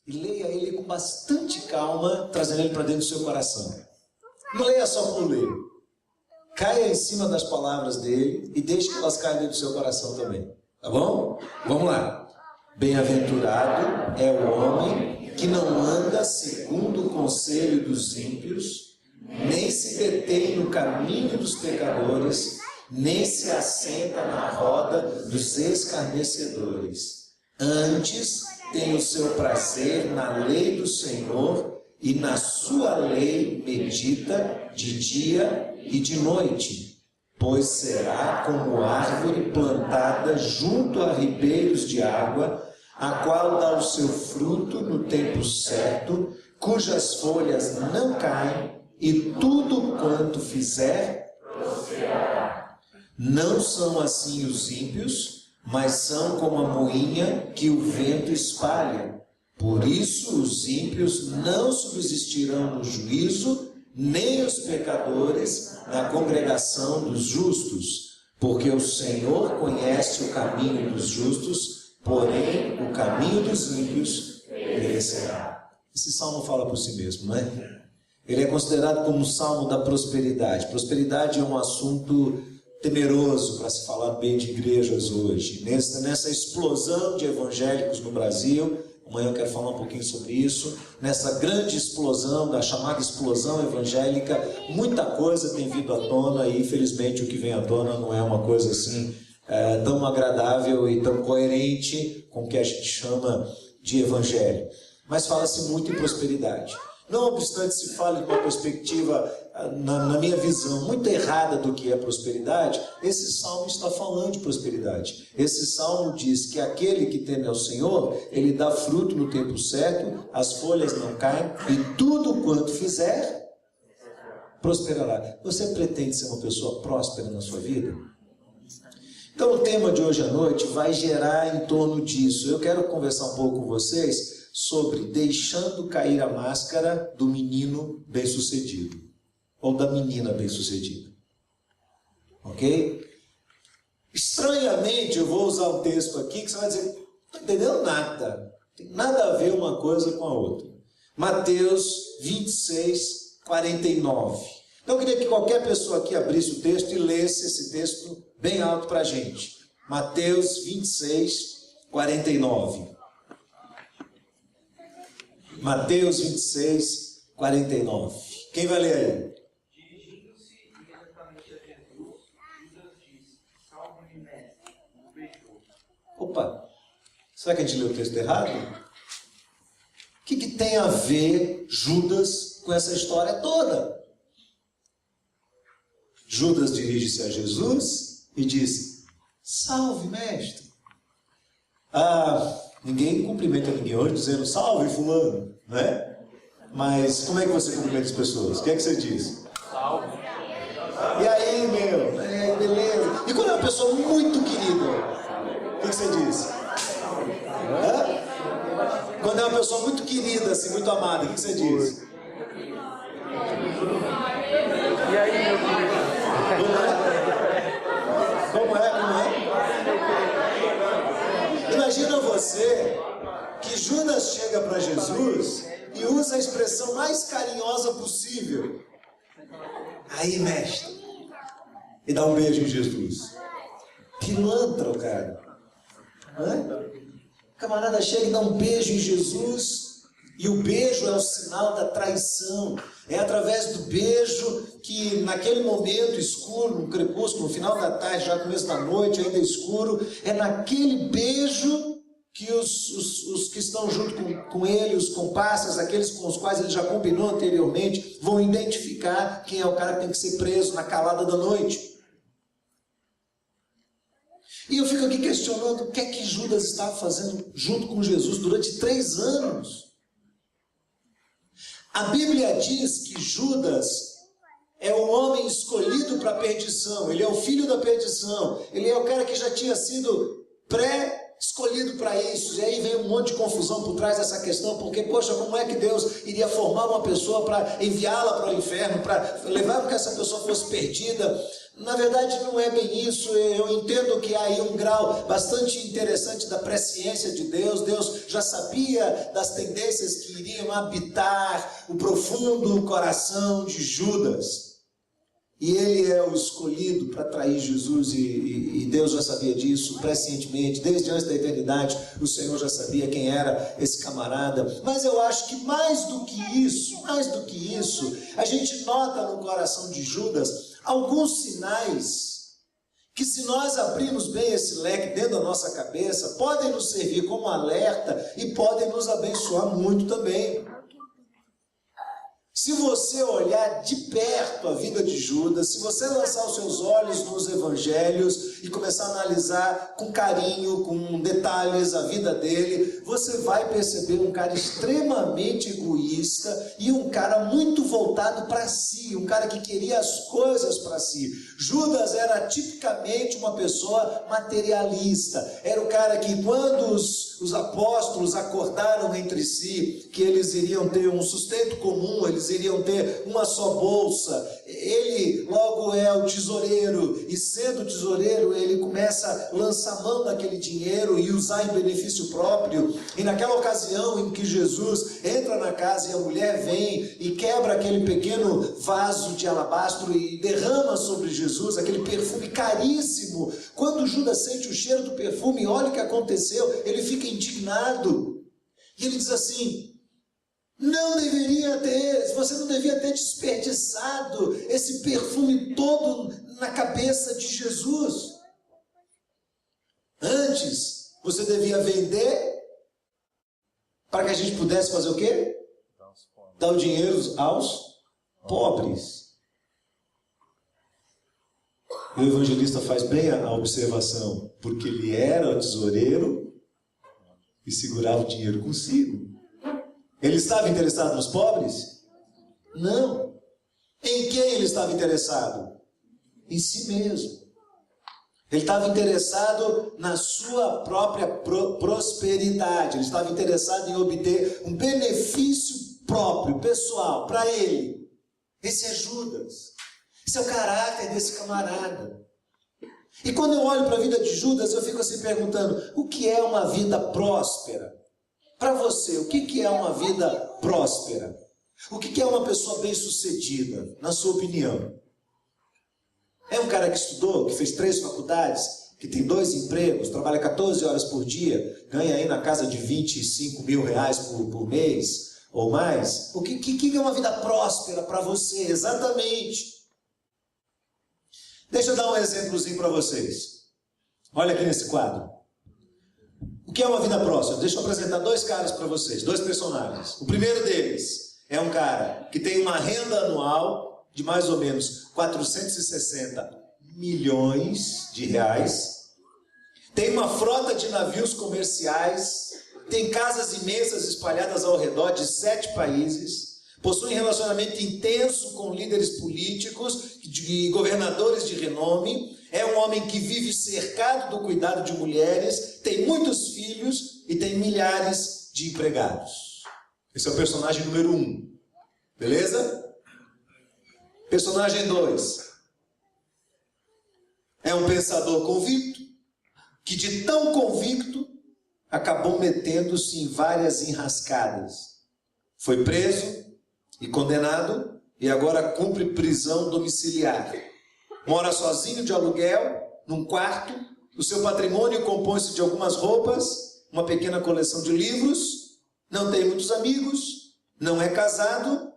e leia ele com bastante calma, trazendo ele para dentro do seu coração. Não leia só por ler. Caia em cima das palavras dele e deixe que elas caiam dentro do seu coração também. Tá bom? Vamos lá. Bem-aventurado é o homem que não anda segundo o conselho dos ímpios, nem se detém no caminho dos pecadores, nem se assenta na roda dos escarnecedores. Antes tem o seu prazer na lei do Senhor, e na sua lei medita de dia e de noite. Pois será como árvore plantada junto a ribeiros de água, a qual dá o seu fruto no tempo certo, cujas folhas não caem, e tudo quanto fizer prosperará. Não são assim os ímpios, mas são como a moinha que o vento espalha. Por isso os ímpios não subsistirão no juízo, nem os pecadores na congregação dos justos, porque o Senhor conhece o caminho dos justos, porém o caminho dos ímpios perecerá. Esse salmo fala por si mesmo, não é? Ele é considerado como um salmo da prosperidade. Prosperidade é um assunto temeroso para se falar bem de igrejas hoje. Nessa explosão de evangélicos no Brasil, amanhã eu quero falar um pouquinho sobre isso, nessa grande explosão, da chamada explosão evangélica, muita coisa tem vindo à tona e infelizmente o que vem à tona não é uma coisa assim tão agradável e tão coerente com o que a gente chama de evangelho. Mas fala-se muito em prosperidade. Não obstante se fale de uma perspectiva, na minha visão, muito errada do que é prosperidade, esse salmo está falando de prosperidade. Esse salmo diz que aquele que teme ao Senhor, ele dá fruto no tempo certo, as folhas não caem, e tudo quanto fizer, prosperará. Você pretende ser uma pessoa próspera na sua vida? Então o tema de hoje à noite vai gerar em torno disso. Eu quero conversar um pouco com vocês sobre deixando cair a máscara do menino bem-sucedido, ou da menina bem-sucedida. Ok? Estranhamente, eu vou usar um texto aqui que você vai dizer, não estou entendendo nada. Tem nada a ver uma coisa com a outra. Mateus 26, 49. Então eu queria que qualquer pessoa aqui abrisse o texto e lesse esse texto bem alto para a gente. Mateus 26, 49. Mateus 26, 49. Quem vai ler aí? Dirigindo-se imediatamente a Jesus, Judas disse: Salve-me, mestre. O beijou. Opa, será que a gente leu o texto errado? O que tem a ver Judas com essa história toda? Judas dirige-se a Jesus e diz: Salve, mestre. Ninguém cumprimenta ninguém hoje dizendo salve fulano, né? Mas como é que você cumprimenta as pessoas? O que é que você diz? Salve. E aí, meu? Beleza. E quando é uma pessoa muito querida, o que você diz? Quando é uma pessoa muito querida, assim, muito amada, o que você diz? E aí, meu querido? Como é? Imagina você que Judas chega para Jesus e usa a expressão mais carinhosa possível. Aí, mestre. E dá um beijo em Jesus. Pilantra o cara. O camarada chega e dá um beijo em Jesus. E o beijo é o sinal da traição. É através do beijo que naquele momento escuro, no crepúsculo, no final da tarde, já no começo da noite, ainda escuro, é naquele beijo que os que estão junto com ele, os comparsas, aqueles com os quais ele já combinou anteriormente, vão identificar quem é o cara que tem que ser preso na calada da noite. E eu fico aqui questionando o que é que Judas estava fazendo junto com Jesus durante 3 anos. A Bíblia diz que Judas é o homem escolhido para a perdição, ele é o filho da perdição, ele é o cara que já tinha sido escolhido para isso. E aí vem um monte de confusão por trás dessa questão, porque, poxa, como é que Deus iria formar uma pessoa para enviá-la para o inferno, para levar que essa pessoa fosse perdida? Na verdade, não é bem isso. Eu entendo que há aí um grau bastante interessante da presciência de Deus. Deus já sabia das tendências que iriam habitar o profundo coração de Judas. E ele é o escolhido para trair Jesus, e Deus já sabia disso prescientemente, desde antes da eternidade. O Senhor já sabia quem era esse camarada. Mas eu acho que mais do que isso, a gente nota no coração de Judas alguns sinais que, se nós abrirmos bem esse leque dentro da nossa cabeça, podem nos servir como alerta e podem nos abençoar muito também. Se você olhar de perto a vida de Judas, se você lançar os seus olhos nos evangelhos e começar a analisar com carinho, com detalhes a vida dele, você vai perceber um cara extremamente egoísta e um cara muito voltado para si, um cara que queria as coisas para si. Judas era tipicamente uma pessoa materialista, era o cara que, quando os apóstolos acordaram entre si que eles iriam ter um sustento comum, eles iriam ter uma só bolsa, ele logo é o tesoureiro, e sendo tesoureiro ele começa a lançar mão daquele dinheiro e usar em benefício próprio. E naquela ocasião em que Jesus entra na casa e a mulher vem e quebra aquele pequeno vaso de alabastro e derrama sobre Jesus aquele perfume caríssimo, quando Judas sente o cheiro do perfume, olha o que aconteceu, ele fica indignado, e ele diz assim: você não devia ter desperdiçado esse perfume todo na cabeça de Jesus. Antes, você devia vender para que a gente pudesse fazer o quê? Dar o dinheiro aos pobres. O evangelista faz bem a observação, porque ele era o tesoureiro e segurava o dinheiro consigo. Ele estava interessado nos pobres? Não. Em quem ele estava interessado? Em si mesmo. Ele estava interessado na sua própria prosperidade. Ele estava interessado em obter um benefício próprio, pessoal, para ele. Esse é Judas. Esse é o caráter desse camarada. E quando eu olho para a vida de Judas, eu fico assim perguntando: o que é uma vida próspera? Para você, o que é uma vida próspera? O que é uma pessoa bem-sucedida, na sua opinião? É um cara que estudou, que fez 3 faculdades, que tem 2 empregos, trabalha 14 horas por dia, ganha aí na casa de 25 mil reais por mês, ou mais? O que é uma vida próspera para você, exatamente? Deixa eu dar um exemplozinho para vocês. Olha aqui nesse quadro. O que é uma vida próspera? Deixa eu apresentar 2 caras para vocês, 2 personagens. O primeiro deles é um cara que tem uma renda anual de mais ou menos 460 milhões de reais, tem uma frota de navios comerciais, tem casas imensas espalhadas ao redor de 7 países, possui um relacionamento intenso com líderes políticos e governadores de renome, é um homem que vive cercado do cuidado de mulheres, tem muitos filhos e tem milhares de empregados. Esse é o personagem número 1. Beleza? Personagem 2. É um pensador convicto, que de tão convicto acabou metendo-se em várias enrascadas. Foi preso e condenado e agora cumpre prisão domiciliar. Mora sozinho de aluguel, num quarto. O seu patrimônio compõe-se de algumas roupas, uma pequena coleção de livros, não tem muitos amigos, não é casado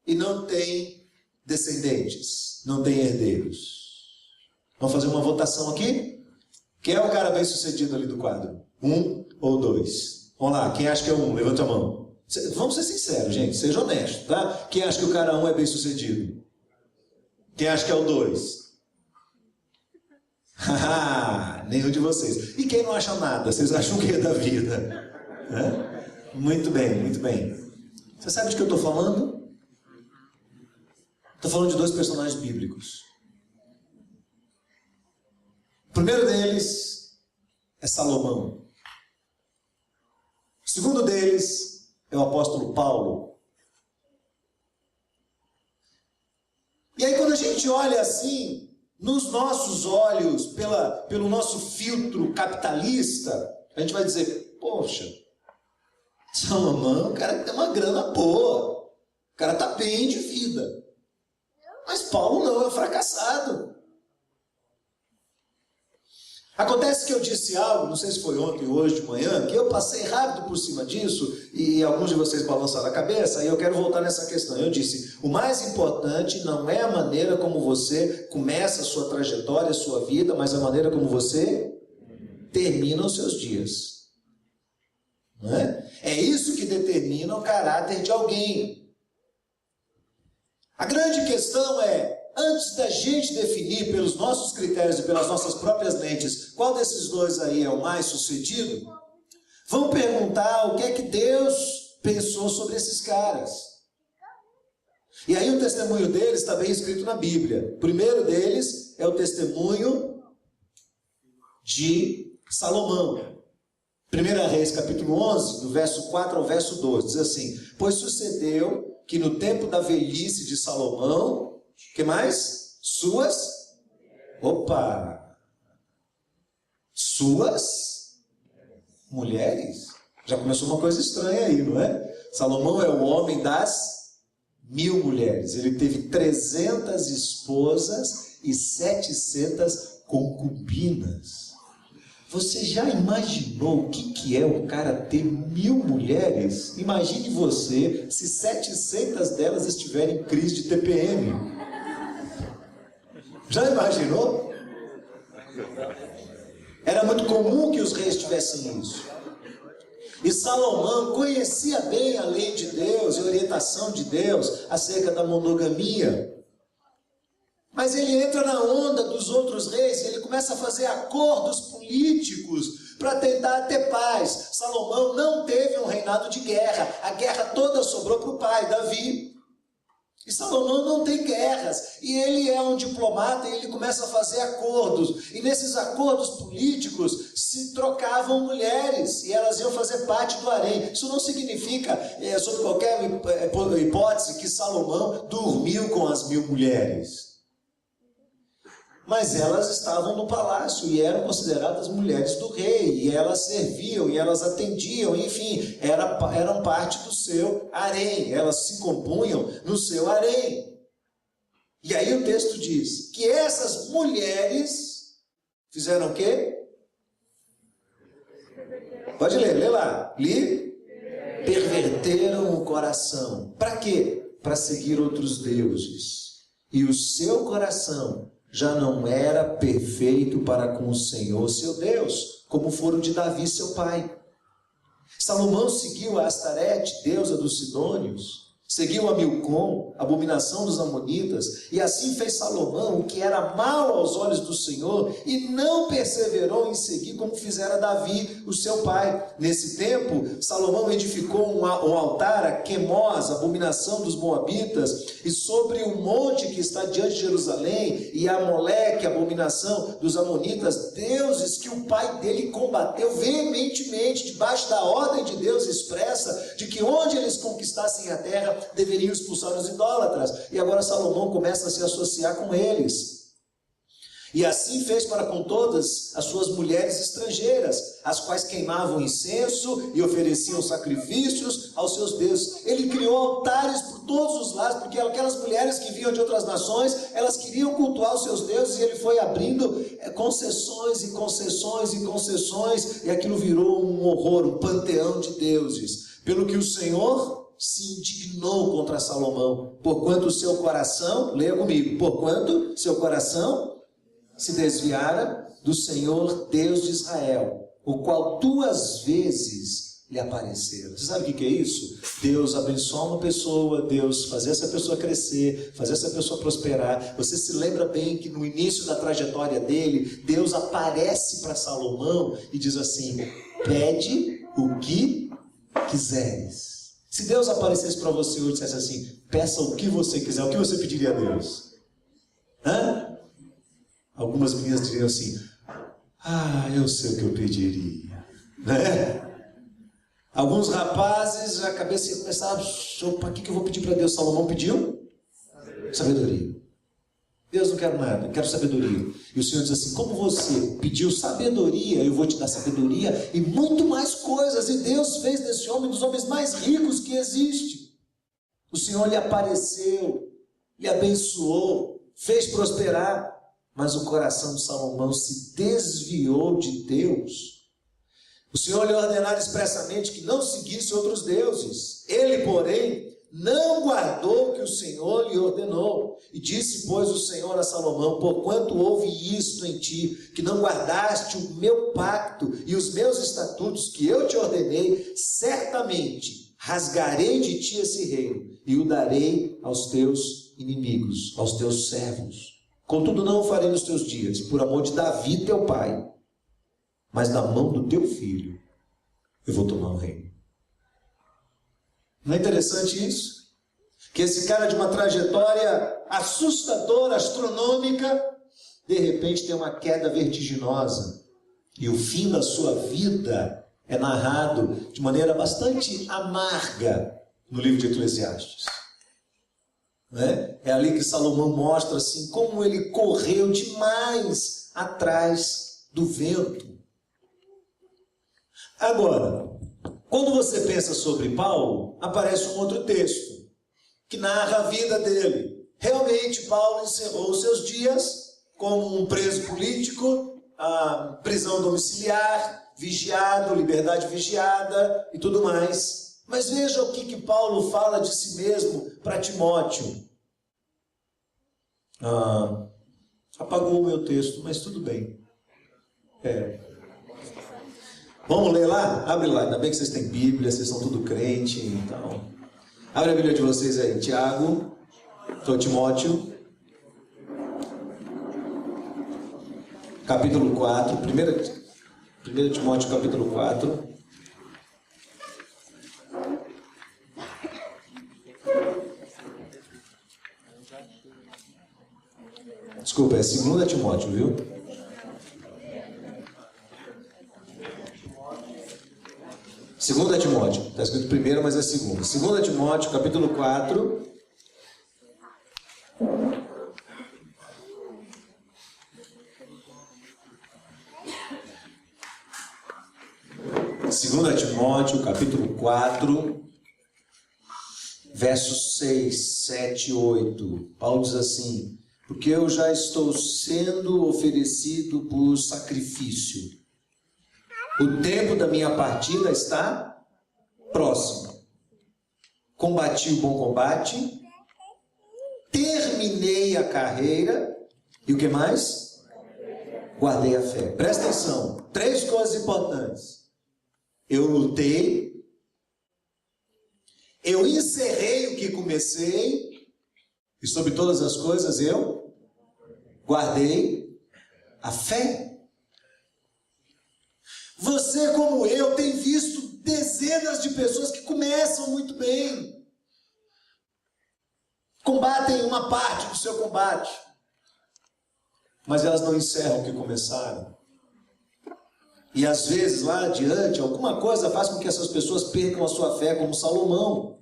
e não tem descendentes, não tem herdeiros. Vamos fazer uma votação aqui? Quem é o cara bem sucedido ali do quadro? 1 ou 2? Vamos lá, quem acha que é 1? Levanta a mão. Vamos ser sinceros, gente, seja honesto, tá? Quem acha que o cara 1 é bem sucedido? Quem acha que é o 2? Nenhum de vocês. E quem não acha nada? Vocês acham o que da vida? Muito bem, muito bem. Você sabe de que eu estou falando? Estou falando de 2 personagens bíblicos. O primeiro deles é Salomão. O segundo deles é o apóstolo Paulo. E aí quando a gente olha assim, nos nossos olhos, pelo nosso filtro capitalista, a gente vai dizer, poxa, Salomão, o cara tem uma grana boa, o cara está bem de vida. Mas Paulo não, é um fracassado. Acontece que eu disse algo, não sei se foi ontem ou hoje de manhã, que eu passei rápido por cima disso e alguns de vocês balançaram a cabeça, e eu quero voltar nessa questão. Eu disse, o mais importante não é a maneira como você começa a sua trajetória, a sua vida, mas a maneira como você termina os seus dias. Não é? É isso que determina o caráter de alguém. A grande questão é, antes da gente definir pelos nossos critérios e pelas nossas próprias lentes qual desses dois aí é o mais sucedido, vamos perguntar o que é que Deus pensou sobre esses caras. E aí o testemunho deles está bem escrito na Bíblia. O primeiro deles é o testemunho de Salomão. 1 Reis capítulo 11, do verso 4 ao verso 12, diz assim, pois sucedeu que no tempo da velhice de Salomão, o que mais? Suas mulheres. Já começou uma coisa estranha aí, não é? Salomão é o homem das 1000 mulheres. Ele teve 300 esposas e 700 concubinas. Você já imaginou o que é o cara ter 1000 mulheres? Imagine você se 700 delas estiverem em crise de TPM. Já imaginou? Era muito comum que os reis tivessem isso. E Salomão conhecia bem a lei de Deus e a orientação de Deus acerca da monogamia. Mas ele entra na onda dos outros reis e ele começa a fazer acordos políticos para tentar ter paz. Salomão não teve um reinado de guerra. A guerra toda sobrou para o pai, Davi. E Salomão não tem guerras. E ele é um diplomata e ele começa a fazer acordos. E nesses acordos políticos se trocavam mulheres e elas iam fazer parte do harém. Isso não significa, sob qualquer hipótese, que Salomão dormiu com as 1000 mulheres. Mas elas estavam no palácio e eram consideradas mulheres do rei, e elas serviam, e elas atendiam, enfim, eram parte do seu harém, elas se compunham no seu harém. E aí o texto diz que essas mulheres fizeram o quê? Pode ler, lê lá. Perverteram o coração. Para quê? Para seguir outros deuses. E o seu coração já não era perfeito para com o Senhor, seu Deus, como foram de Davi, seu pai. Salomão seguiu a Astarete, deusa dos Sidônios, seguiu a Milcom, abominação dos Amonitas, e assim fez Salomão o que era mal aos olhos do Senhor, e não perseverou em seguir como fizera Davi, o seu pai. Nesse tempo, Salomão edificou um altar a Quemós, abominação dos Moabitas, e sobre o monte que está diante de Jerusalém, e a Moleque, abominação dos Amonitas, deuses que o pai dele combateu veementemente, debaixo da ordem de Deus expressa, de que onde eles conquistassem a terra, deveriam expulsar os idólatras. E agora Salomão começa a se associar com eles. E assim fez para com todas as suas mulheres estrangeiras, as quais queimavam incenso e ofereciam sacrifícios aos seus deuses. Ele criou altares por todos os lados, porque aquelas mulheres que vinham de outras nações, elas queriam cultuar os seus deuses, e ele foi abrindo concessões e concessões e concessões, e aquilo virou um horror, um panteão de deuses. Pelo que o Senhor se indignou contra Salomão, porquanto o seu coração, leia comigo, porquanto seu coração se desviara do Senhor Deus de Israel, o qual 2 vezes lhe aparecera. Você sabe o que é isso? Deus abençoa uma pessoa, Deus fazer essa pessoa crescer, fazer essa pessoa prosperar. Você se lembra bem que no início da trajetória dele, Deus aparece para Salomão e diz assim, pede o que quiseres. Se Deus aparecesse para você hoje e dissesse assim, peça o que você quiser, o que você pediria a Deus? Algumas meninas diriam assim, eu sei o que eu pediria, né? Alguns rapazes, a cabeça ia começar, para que eu vou pedir para Deus? Salomão pediu? Sabedoria. Deus, não quero nada, eu quero sabedoria. E o Senhor diz assim, como você pediu sabedoria, eu vou te dar sabedoria e muito mais coisas. E Deus fez desse homem um dos homens mais ricos que existe. O Senhor lhe apareceu, lhe abençoou, fez prosperar. Mas o coração de Salomão se desviou de Deus. O Senhor lhe ordenara expressamente que não seguisse outros deuses. Ele, porém, não guardou o que o Senhor lhe ordenou. E disse, pois, o Senhor a Salomão, porquanto houve isto em ti, que não guardaste o meu pacto e os meus estatutos que eu te ordenei, certamente rasgarei de ti esse reino e o darei aos teus inimigos, aos teus servos. Contudo, não o farei nos teus dias, por amor de Davi, teu pai. Mas na mão do teu filho eu vou tomar o reino. Não é interessante isso? Que esse cara de uma trajetória assustadora, astronômica, de repente tem uma queda vertiginosa. E o fim da sua vida é narrado de maneira bastante amarga no livro de Eclesiastes. É ali que Salomão mostra assim, como ele correu demais atrás do vento. Agora, quando você pensa sobre Paulo, aparece um outro texto que narra a vida dele. Realmente, Paulo encerrou os seus dias como um preso político, a prisão domiciliar, vigiado, liberdade vigiada e tudo mais. Mas veja o que Paulo fala de si mesmo para Timóteo. Apagou o meu texto, mas tudo bem. Vamos ler lá? Abre lá, ainda bem que vocês têm Bíblia, vocês são tudo crente, então... Abre a Bíblia de vocês aí, Tiago, Timóteo, capítulo 4, 1 Timóteo capítulo 4. Desculpa, é 2 Timóteo, viu? Segunda Timóteo, está escrito primeiro, mas é segundo. 2 Timóteo, capítulo 4. Segunda Timóteo, capítulo 4, versos 6, 7 e 8. Paulo diz assim, porque eu já estou sendo oferecido por sacrifício. O tempo da minha partida está próximo. Combati o bom combate, terminei a carreira, e o que mais? Guardei a fé. Presta atenção, 3 coisas importantes. Eu lutei, eu encerrei o que comecei, e sobre todas as coisas eu guardei a fé. Você, como eu, tem visto dezenas de pessoas que começam muito bem, combatem uma parte do seu combate, mas elas não encerram o que começaram. E às vezes, lá adiante, alguma coisa faz com que essas pessoas percam a sua fé, como Salomão.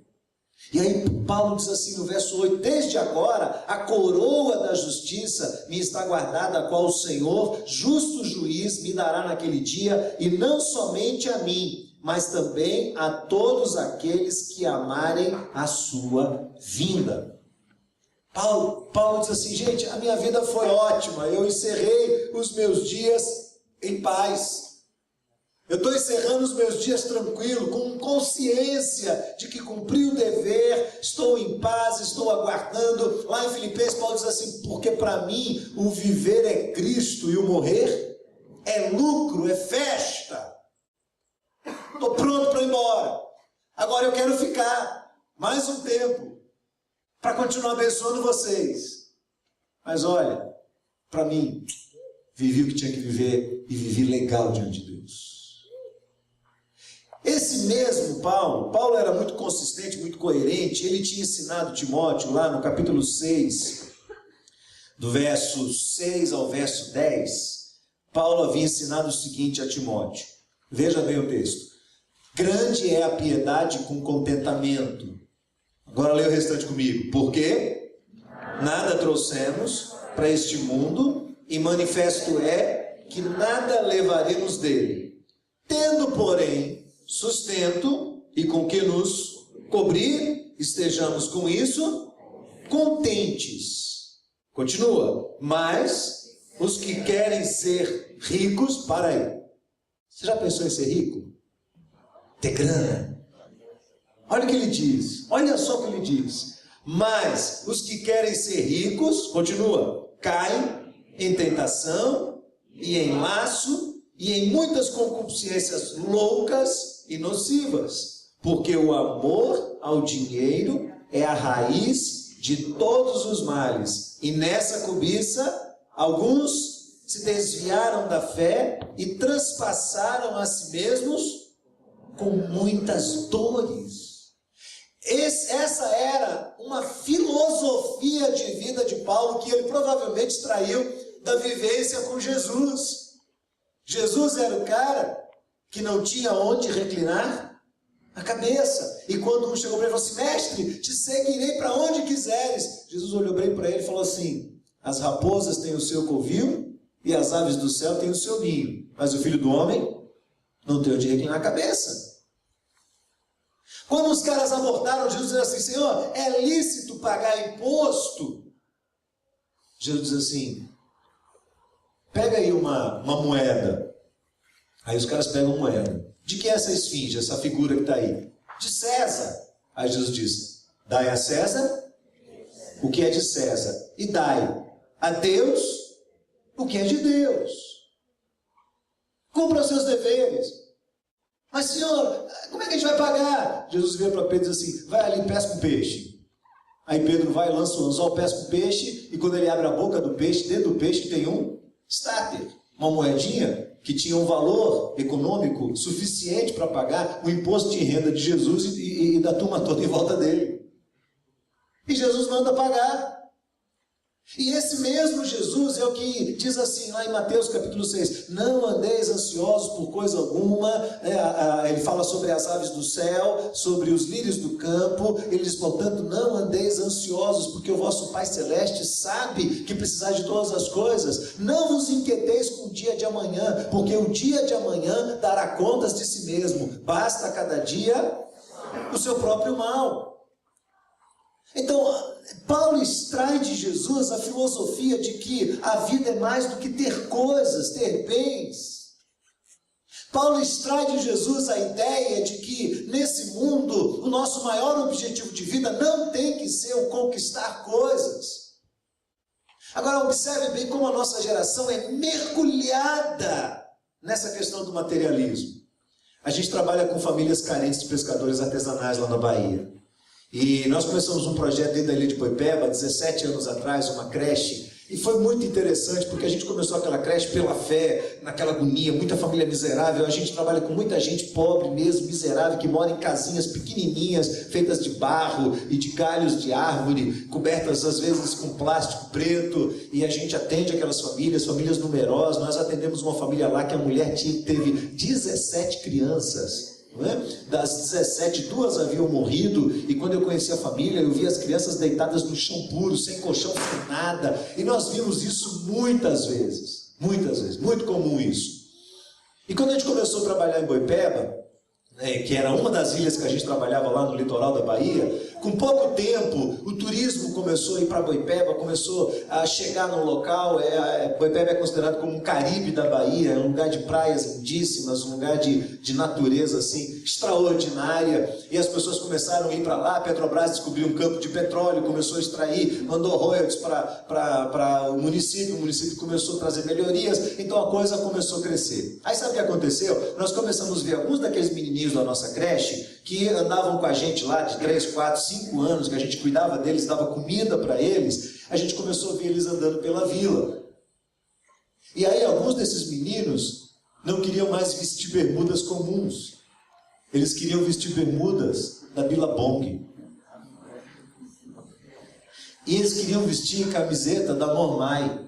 E aí Paulo diz assim no verso 8, desde agora a coroa da justiça me está guardada, a qual o Senhor, justo juiz, me dará naquele dia, e não somente a mim, mas também a todos aqueles que amarem a sua vinda. Paulo diz assim, gente, a minha vida foi ótima, eu encerrei os meus dias em paz. Eu estou encerrando os meus dias tranquilo, com consciência de que cumpri o dever, estou em paz, estou aguardando. Lá em Filipenses, Paulo diz assim, porque para mim o viver é Cristo e o morrer é lucro, é festa. Estou pronto para ir embora. Agora eu quero ficar mais um tempo para continuar abençoando vocês. Mas olha, para mim, vivi o que tinha que viver e vivi legal diante de Deus. Esse mesmo Paulo era muito consistente, muito coerente. Ele tinha ensinado Timóteo lá no capítulo 6, do verso 6 ao verso 10. Paulo havia ensinado o seguinte a Timóteo. Veja bem o texto. Grande é a piedade com contentamento. Agora leia o restante comigo. Porque nada trouxemos para este mundo, e manifesto é que nada levaremos dele. Tendo, porém, sustento e com que nos cobrir, estejamos com isso contentes. Continua. Mas os que querem ser ricos, para aí. Você já pensou em ser rico? Ter grana? Olha o que ele diz. Olha só o que ele diz. Mas os que querem ser ricos, continua, caem em tentação e em laço e em muitas concupiscências loucas e nocivas, porque o amor ao dinheiro é a raiz de todos os males. E nessa cobiça, alguns se desviaram da fé e transpassaram a si mesmos com muitas dores. Essa era uma filosofia de vida de Paulo que ele provavelmente extraiu da vivência com Jesus. Jesus era o cara que não tinha onde reclinar a cabeça. E quando um chegou para ele e falou assim: mestre, te seguirei para onde quiseres. Jesus olhou bem para ele e falou assim: as raposas têm o seu covil e as aves do céu têm o seu ninho, mas o filho do homem não tem onde reclinar a cabeça. Quando os caras abordaram Jesus, dizendo assim: Senhor, é lícito pagar imposto? Jesus diz assim: pega aí uma moeda. Aí os caras pegam a moeda. De que é essa esfinge, essa figura que está aí? De César. Aí Jesus diz: dai a César o que é de César, e dai a Deus o que é de Deus. Cumpra os seus deveres. Mas, Senhor, como é que a gente vai pagar? Jesus vira para Pedro e diz assim: vai ali e pesca um peixe. Aí Pedro vai, lança o anzol, pesca um peixe, e quando ele abre a boca do peixe, dentro do peixe tem um estáter, uma moedinha que tinha um valor econômico suficiente para pagar o imposto de renda de Jesus e da turma toda em volta dele. E Jesus manda pagar. E esse mesmo Jesus é o que diz assim lá em Mateus capítulo 6, não andeis ansiosos por coisa alguma. Ele fala sobre as aves do céu, sobre os lírios do campo. Ele diz, portanto, não andeis ansiosos, porque o vosso Pai Celeste sabe que precisais de todas as coisas. Não vos inquieteis com o dia de amanhã, porque o dia de amanhã dará contas de si mesmo. Basta cada dia o seu próprio mal. Então, Paulo extrai de Jesus a filosofia de que a vida é mais do que ter coisas, ter bens. Paulo extrai de Jesus a ideia de que nesse mundo o nosso maior objetivo de vida não tem que ser o conquistar coisas. Agora observe bem como a nossa geração é mergulhada nessa questão do materialismo. A gente trabalha com famílias carentes de pescadores artesanais lá na Bahia. E nós começamos um projeto dentro da ilha de Boipeba, 17 anos atrás, uma creche, e foi muito interessante, porque a gente começou aquela creche pela fé, naquela agonia, muita família miserável. A gente trabalha com muita gente pobre mesmo, miserável, que mora em casinhas pequenininhas, feitas de barro e de galhos de árvore, cobertas às vezes com plástico preto, e a gente atende aquelas famílias numerosas. Nós atendemos uma família lá que a mulher teve 17 crianças. Das 17, 2 haviam morrido, e quando eu conheci a família, eu vi as crianças deitadas no chão puro, sem colchão, sem nada, e nós vimos isso muitas vezes, muito comum isso. E quando a gente começou a trabalhar em Boipeba, que era uma das ilhas que a gente trabalhava lá no litoral da Bahia, com pouco tempo o turismo começou a ir para Boipeba, começou a chegar no local. Boipeba é considerado como um Caribe da Bahia, é um lugar de praias lindíssimas, um lugar de natureza assim, extraordinária, e as pessoas começaram a ir para lá. A Petrobras descobriu um campo de petróleo, começou a extrair, mandou royalties para o município começou a trazer melhorias, então a coisa começou a crescer. Aí sabe o que aconteceu? Nós começamos a ver alguns daqueles menininhos da nossa creche, que andavam com a gente lá de 3, 4, 5 anos, que a gente cuidava deles, dava comida para eles. A gente começou a ver eles andando pela vila. E aí alguns desses meninos não queriam mais vestir bermudas comuns. Eles queriam vestir bermudas da Billabong. E eles queriam vestir camiseta da Mormai.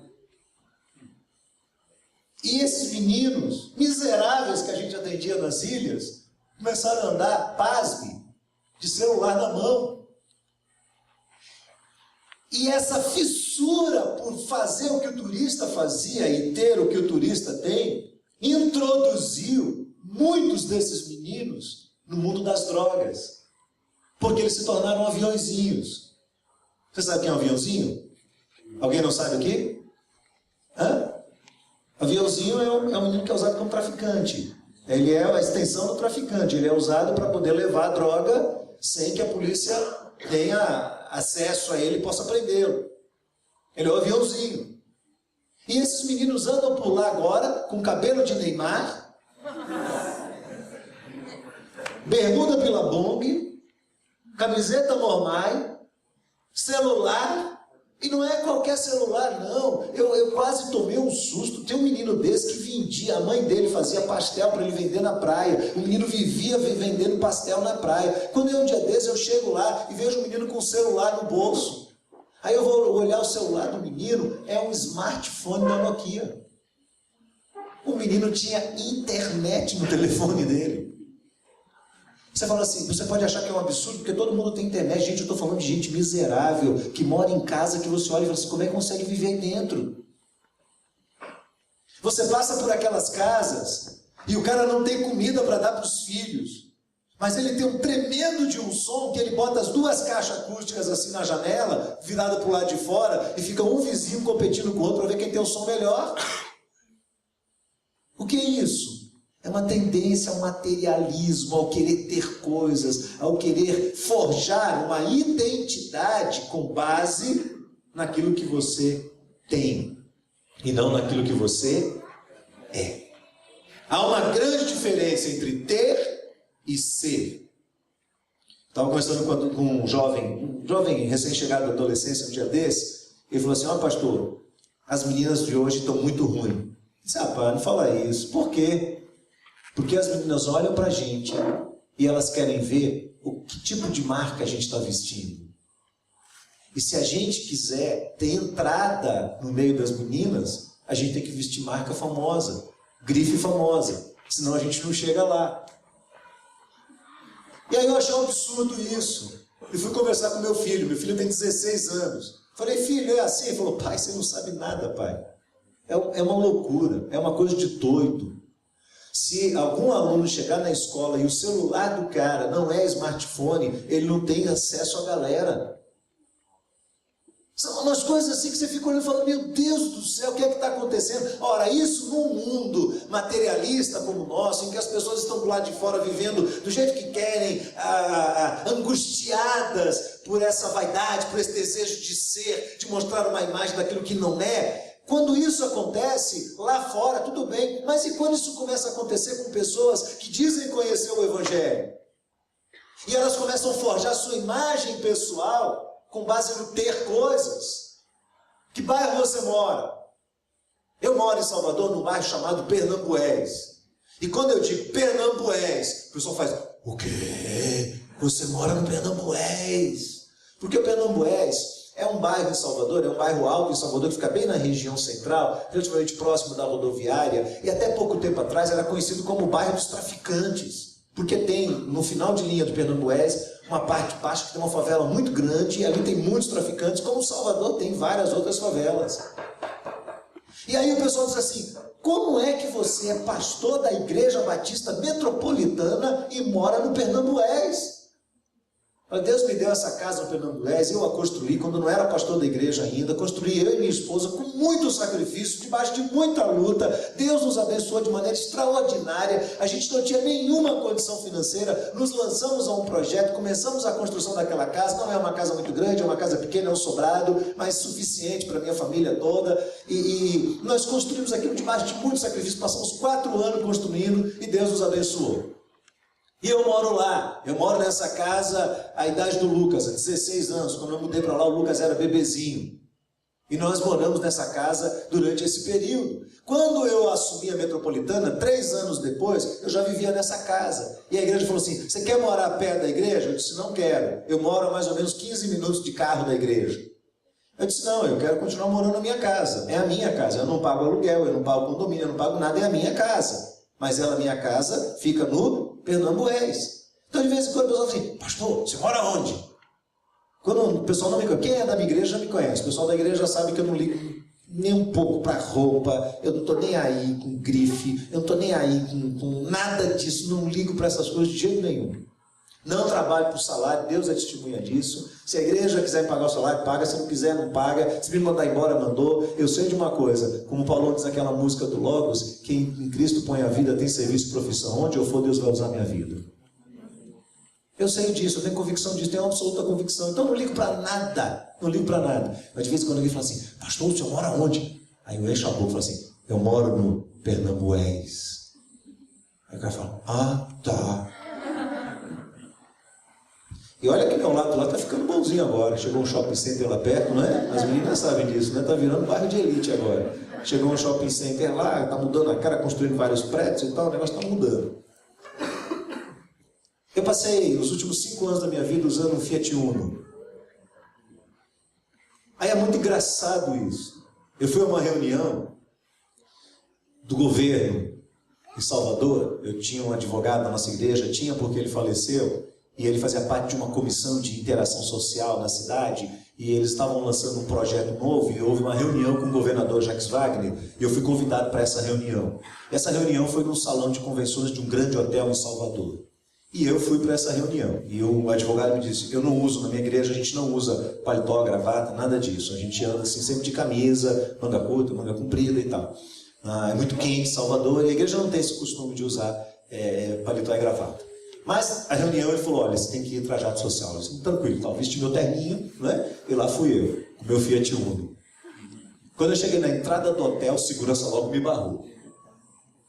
E esses meninos miseráveis que a gente atendia nas ilhas, começaram a andar, pasme, de celular na mão. E essa fissura por fazer o que o turista fazia e ter o que o turista tem, introduziu muitos desses meninos no mundo das drogas. Porque eles se tornaram aviãozinhos. Você sabe quem é um aviãozinho? Alguém não sabe aqui? Hã? Aviãozinho é um menino que é usado como traficante. Ele é a extensão do traficante. Ele é usado para poder levar a droga sem que a polícia tenha acesso a ele e possa prendê-lo. Ele é o aviãozinho. E esses meninos andam por lá agora com cabelo de Neymar, bermuda Billabong, camiseta Mormai, celular. E não é qualquer celular, não. Eu quase tomei um susto. Tem um menino desse que vendia, a mãe dele fazia pastel para ele vender na praia. O menino vivia vendendo pastel na praia. Quando um dia desse eu chego lá e vejo um menino com o celular no bolso. Aí eu vou olhar o celular do menino, é um smartphone da Nokia. O menino tinha internet no telefone dele. Você fala assim, você pode achar que é um absurdo, porque todo mundo tem internet. Gente, eu estou falando de gente miserável, que mora em casa, que você olha e fala assim, como é que consegue viver aí dentro? Você passa por aquelas casas, e o cara não tem comida para dar para os filhos, mas ele tem um tremendo de um som, que ele bota as duas caixas acústicas assim na janela, virada para o lado de fora, e fica um vizinho competindo com o outro para ver quem tem o som melhor. O que é isso? É uma tendência ao materialismo, ao querer ter coisas, ao querer forjar uma identidade com base naquilo que você tem e não naquilo que você é. Há uma grande diferença entre ter e ser. Estava conversando com um jovem recém-chegado da adolescência um dia desse, ele falou assim, ó pastor, as meninas de hoje estão muito ruins. Eu disse, rapaz, não fala isso. Por quê? Porque as meninas olham para a gente e elas querem ver o que tipo de marca a gente está vestindo. E se a gente quiser ter entrada no meio das meninas, a gente tem que vestir marca famosa, grife famosa, senão a gente não chega lá. E aí eu achei um absurdo isso. E fui conversar com meu filho tem 16 anos. Falei, filho, é assim? Ele falou, pai, você não sabe nada, pai. É uma loucura, é uma coisa de doido. Se algum aluno chegar na escola e o celular do cara não é smartphone, ele não tem acesso à galera. São umas coisas assim que você fica olhando e fala, meu Deus do céu, o que é que está acontecendo? Ora, isso num mundo materialista como o nosso, em que as pessoas estão do lado de fora vivendo do jeito que querem, angustiadas por essa vaidade, por esse desejo de ser, de mostrar uma imagem daquilo que não é. Quando isso acontece lá fora, tudo bem, mas e quando isso começa a acontecer com pessoas que dizem conhecer o Evangelho? E elas começam a forjar sua imagem pessoal com base no ter coisas. Que bairro você mora? Eu moro em Salvador, num bairro chamado Pernambués. E quando eu digo Pernambués, o pessoal faz, o quê? Você mora no Pernambués? Porque o Pernambués é um bairro em Salvador, é um bairro alto em Salvador, que fica bem na região central, relativamente próximo da rodoviária, e até pouco tempo atrás era conhecido como o bairro dos traficantes, porque tem, no final de linha do Pernambués, uma parte baixa que tem uma favela muito grande, e ali tem muitos traficantes, como Salvador tem várias outras favelas. E aí o pessoal diz assim, como é que você é pastor da Igreja Batista Metropolitana e mora no Pernambués? Deus me deu essa casa no Pernambués, eu a construí quando não era pastor da igreja ainda, construí eu e minha esposa com muito sacrifício, debaixo de muita luta. Deus nos abençoou de maneira extraordinária, a gente não tinha nenhuma condição financeira, nos lançamos a um projeto, começamos a construção daquela casa, não é uma casa muito grande, é uma casa pequena, é um sobrado, mas suficiente para a minha família toda, e nós construímos aquilo debaixo de muito sacrifício, passamos 4 anos construindo e Deus nos abençoou. E eu moro lá, eu moro nessa casa a idade do Lucas, há 16 anos, quando eu mudei para lá o Lucas era bebezinho. E nós moramos nessa casa durante esse período. Quando eu assumi a Metropolitana, 3 anos depois, eu já vivia nessa casa. E a igreja falou assim, você quer morar perto da igreja? Eu disse, não quero, eu moro a mais ou menos 15 minutos de carro da igreja. Eu disse, não, eu quero continuar morando na minha casa, é a minha casa, eu não pago aluguel, eu não pago condomínio, eu não pago nada, é a minha casa. Mas ela, minha casa, fica no Pernambués. Então, de vez em quando, o pessoal fala assim, pastor, você mora onde? Quando o pessoal não me conhece, quem é da minha igreja já me conhece. O pessoal da igreja já sabe que eu não ligo nem um pouco para roupa, eu não estou nem aí com grife, eu não estou nem aí com nada disso, não ligo para essas coisas de jeito nenhum. Não trabalho por salário, Deus é testemunha disso. Se a igreja quiser me pagar o salário, paga. Se não quiser, não paga. Se me mandar embora, mandou. Eu sei de uma coisa, como o Paulo diz naquela música do Logos, quem em Cristo põe a vida tem serviço e profissão. Onde eu for, Deus vai usar a minha vida. Eu sei disso, eu tenho convicção disso, tenho absoluta convicção. Então eu não ligo para nada, não ligo para nada. Mas de vez em quando alguém fala assim, pastor, o senhor mora onde? Aí eu encho a boca e falo assim, eu moro no Pernambués. Aí o cara fala, ah, tá. E olha que meu lado lá está ficando bonzinho agora. Chegou um shopping center lá perto, não é? As meninas sabem disso, né? Está virando bairro de elite agora. Chegou um shopping center lá, está mudando a cara, construindo vários prédios e tal, o negócio está mudando. Eu passei os últimos 5 anos da minha vida usando um Fiat Uno. Aí é muito engraçado isso. Eu fui a uma reunião do governo em Salvador. Eu tinha um advogado na nossa igreja, tinha porque ele faleceu, e ele fazia parte de uma comissão de interação social na cidade, e eles estavam lançando um projeto novo, e houve uma reunião com o governador Jacques Wagner, e eu fui convidado para essa reunião. Essa reunião foi num salão de convenções de um grande hotel em Salvador. E eu fui para essa reunião, e o advogado me disse, eu não uso, na minha igreja a gente não usa paletó, gravata, nada disso, a gente anda assim sempre de camisa, manga curta, manga comprida e tal. É muito quente Salvador, e a igreja não tem esse costume de usar paletó e gravata. Mas a reunião ele falou, olha, você tem que ir trajado social. Eu disse, tranquilo, tal, vesti meu terninho, né? E lá fui eu, com meu Fiat Uno. Quando eu cheguei na entrada do hotel, o segurança logo me barrou.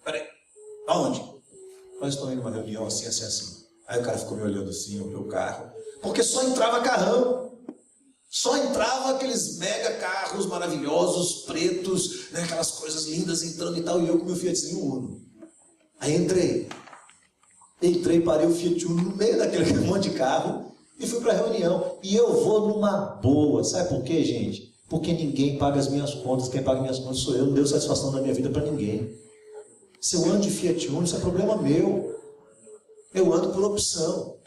Peraí, aonde? Nós estamos indo numa reunião assim, assim, assim. Aí o cara ficou me olhando assim, olhou o carro. Porque só entrava carrão. Só entrava aqueles mega carros maravilhosos, pretos, né, aquelas coisas lindas entrando e tal. E eu com meu Fiatzinho Uno. Aí entrei, parei o Fiat Uno no meio daquele monte de carro e fui para a reunião. E eu vou numa boa. Sabe por quê, gente? Porque ninguém paga as minhas contas. Quem paga minhas contas sou eu. Não deu satisfação da minha vida para ninguém. Se eu ando de Fiat Uno, isso é problema meu. Eu ando por opção.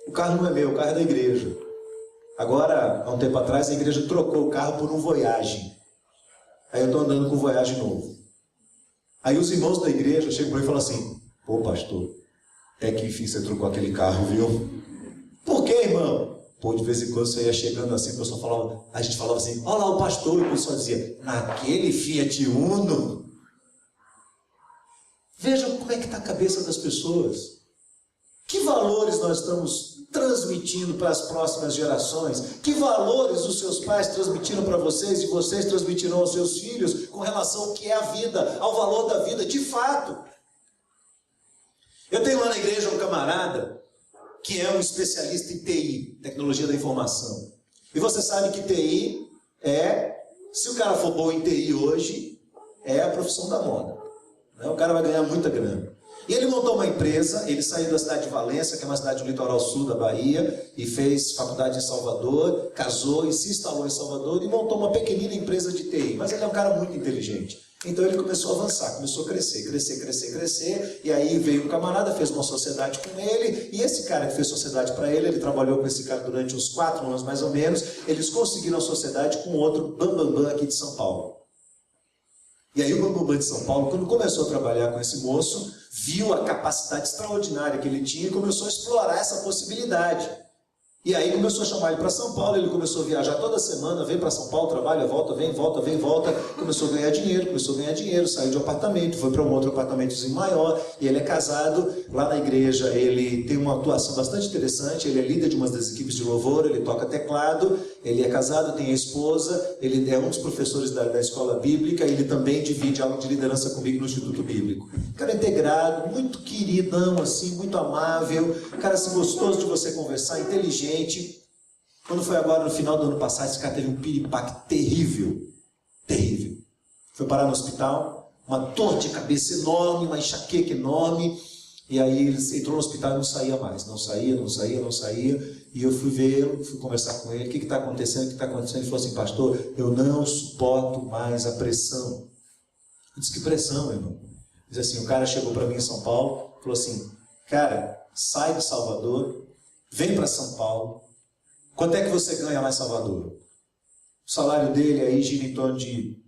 O carro não é meu, o carro é da igreja. Agora, há um tempo atrás, a igreja trocou o carro por um Voyage. Aí eu estou andando com um Voyage novo. Aí os irmãos da igreja chegam para mim e falam assim, pô pastor, é que enfim você trocou aquele carro, viu? Por quê, irmão? Pô, de vez em quando você ia chegando assim, o pessoal falava, a gente falava assim, olha lá o pastor, e o pessoal dizia, naquele Fiat Uno. Vejam como é que está a cabeça das pessoas. Que valores nós estamos transmitindo para as próximas gerações? Que valores os seus pais transmitiram para vocês e vocês transmitirão aos seus filhos com relação ao que é a vida, ao valor da vida, de fato? Eu tenho lá na igreja um camarada que é um especialista em TI, tecnologia da informação. E você sabe que TI se o cara for bom em TI hoje, é a profissão da moda. O cara vai ganhar muita grana. E ele montou uma empresa, ele saiu da cidade de Valença, que é uma cidade do litoral sul da Bahia, e fez faculdade em Salvador, casou e se instalou em Salvador e montou uma pequenina empresa de TI. Mas ele é um cara muito inteligente. Então ele começou a avançar, começou a crescer, e aí veio um camarada, fez uma sociedade com ele, e esse cara que fez sociedade para ele trabalhou com esse cara durante uns 4 anos mais ou menos, eles conseguiram a sociedade com outro bambambam aqui de São Paulo. E aí o bambambam de São Paulo, quando começou a trabalhar com esse moço, viu a capacidade extraordinária que ele tinha e começou a explorar essa possibilidade. E aí começou a chamar ele para São Paulo, ele começou a viajar toda semana, vem para São Paulo, trabalha, volta, vem, volta, começou a ganhar dinheiro, saiu de um apartamento, foi para um outro apartamentozinho maior, e ele é casado, lá na igreja ele tem uma atuação bastante interessante, ele é líder de uma das equipes de louvor, ele toca teclado, ele é casado, tem a esposa, ele é um dos professores da escola bíblica, ele também divide algo de liderança comigo no Instituto Bíblico. Cara integrado, muito queridão, assim, muito amável, cara assim, gostoso de você conversar, inteligente. Quando foi agora no final do ano passado, esse cara teve um piripaque terrível. Foi parar no hospital, uma dor de cabeça enorme, uma enxaqueca enorme, e aí ele entrou no hospital e não saía mais, não saía, e eu fui ver, fui conversar com ele, o que está acontecendo, Ele falou assim, pastor, eu não suporto mais a pressão. Eu disse, que pressão, irmão? Diz assim, o cara chegou para mim em São Paulo, falou assim, Cara, sai de Salvador, vem para São Paulo. Quanto é que você ganha lá em Salvador? O salário dele aí gira em torno de,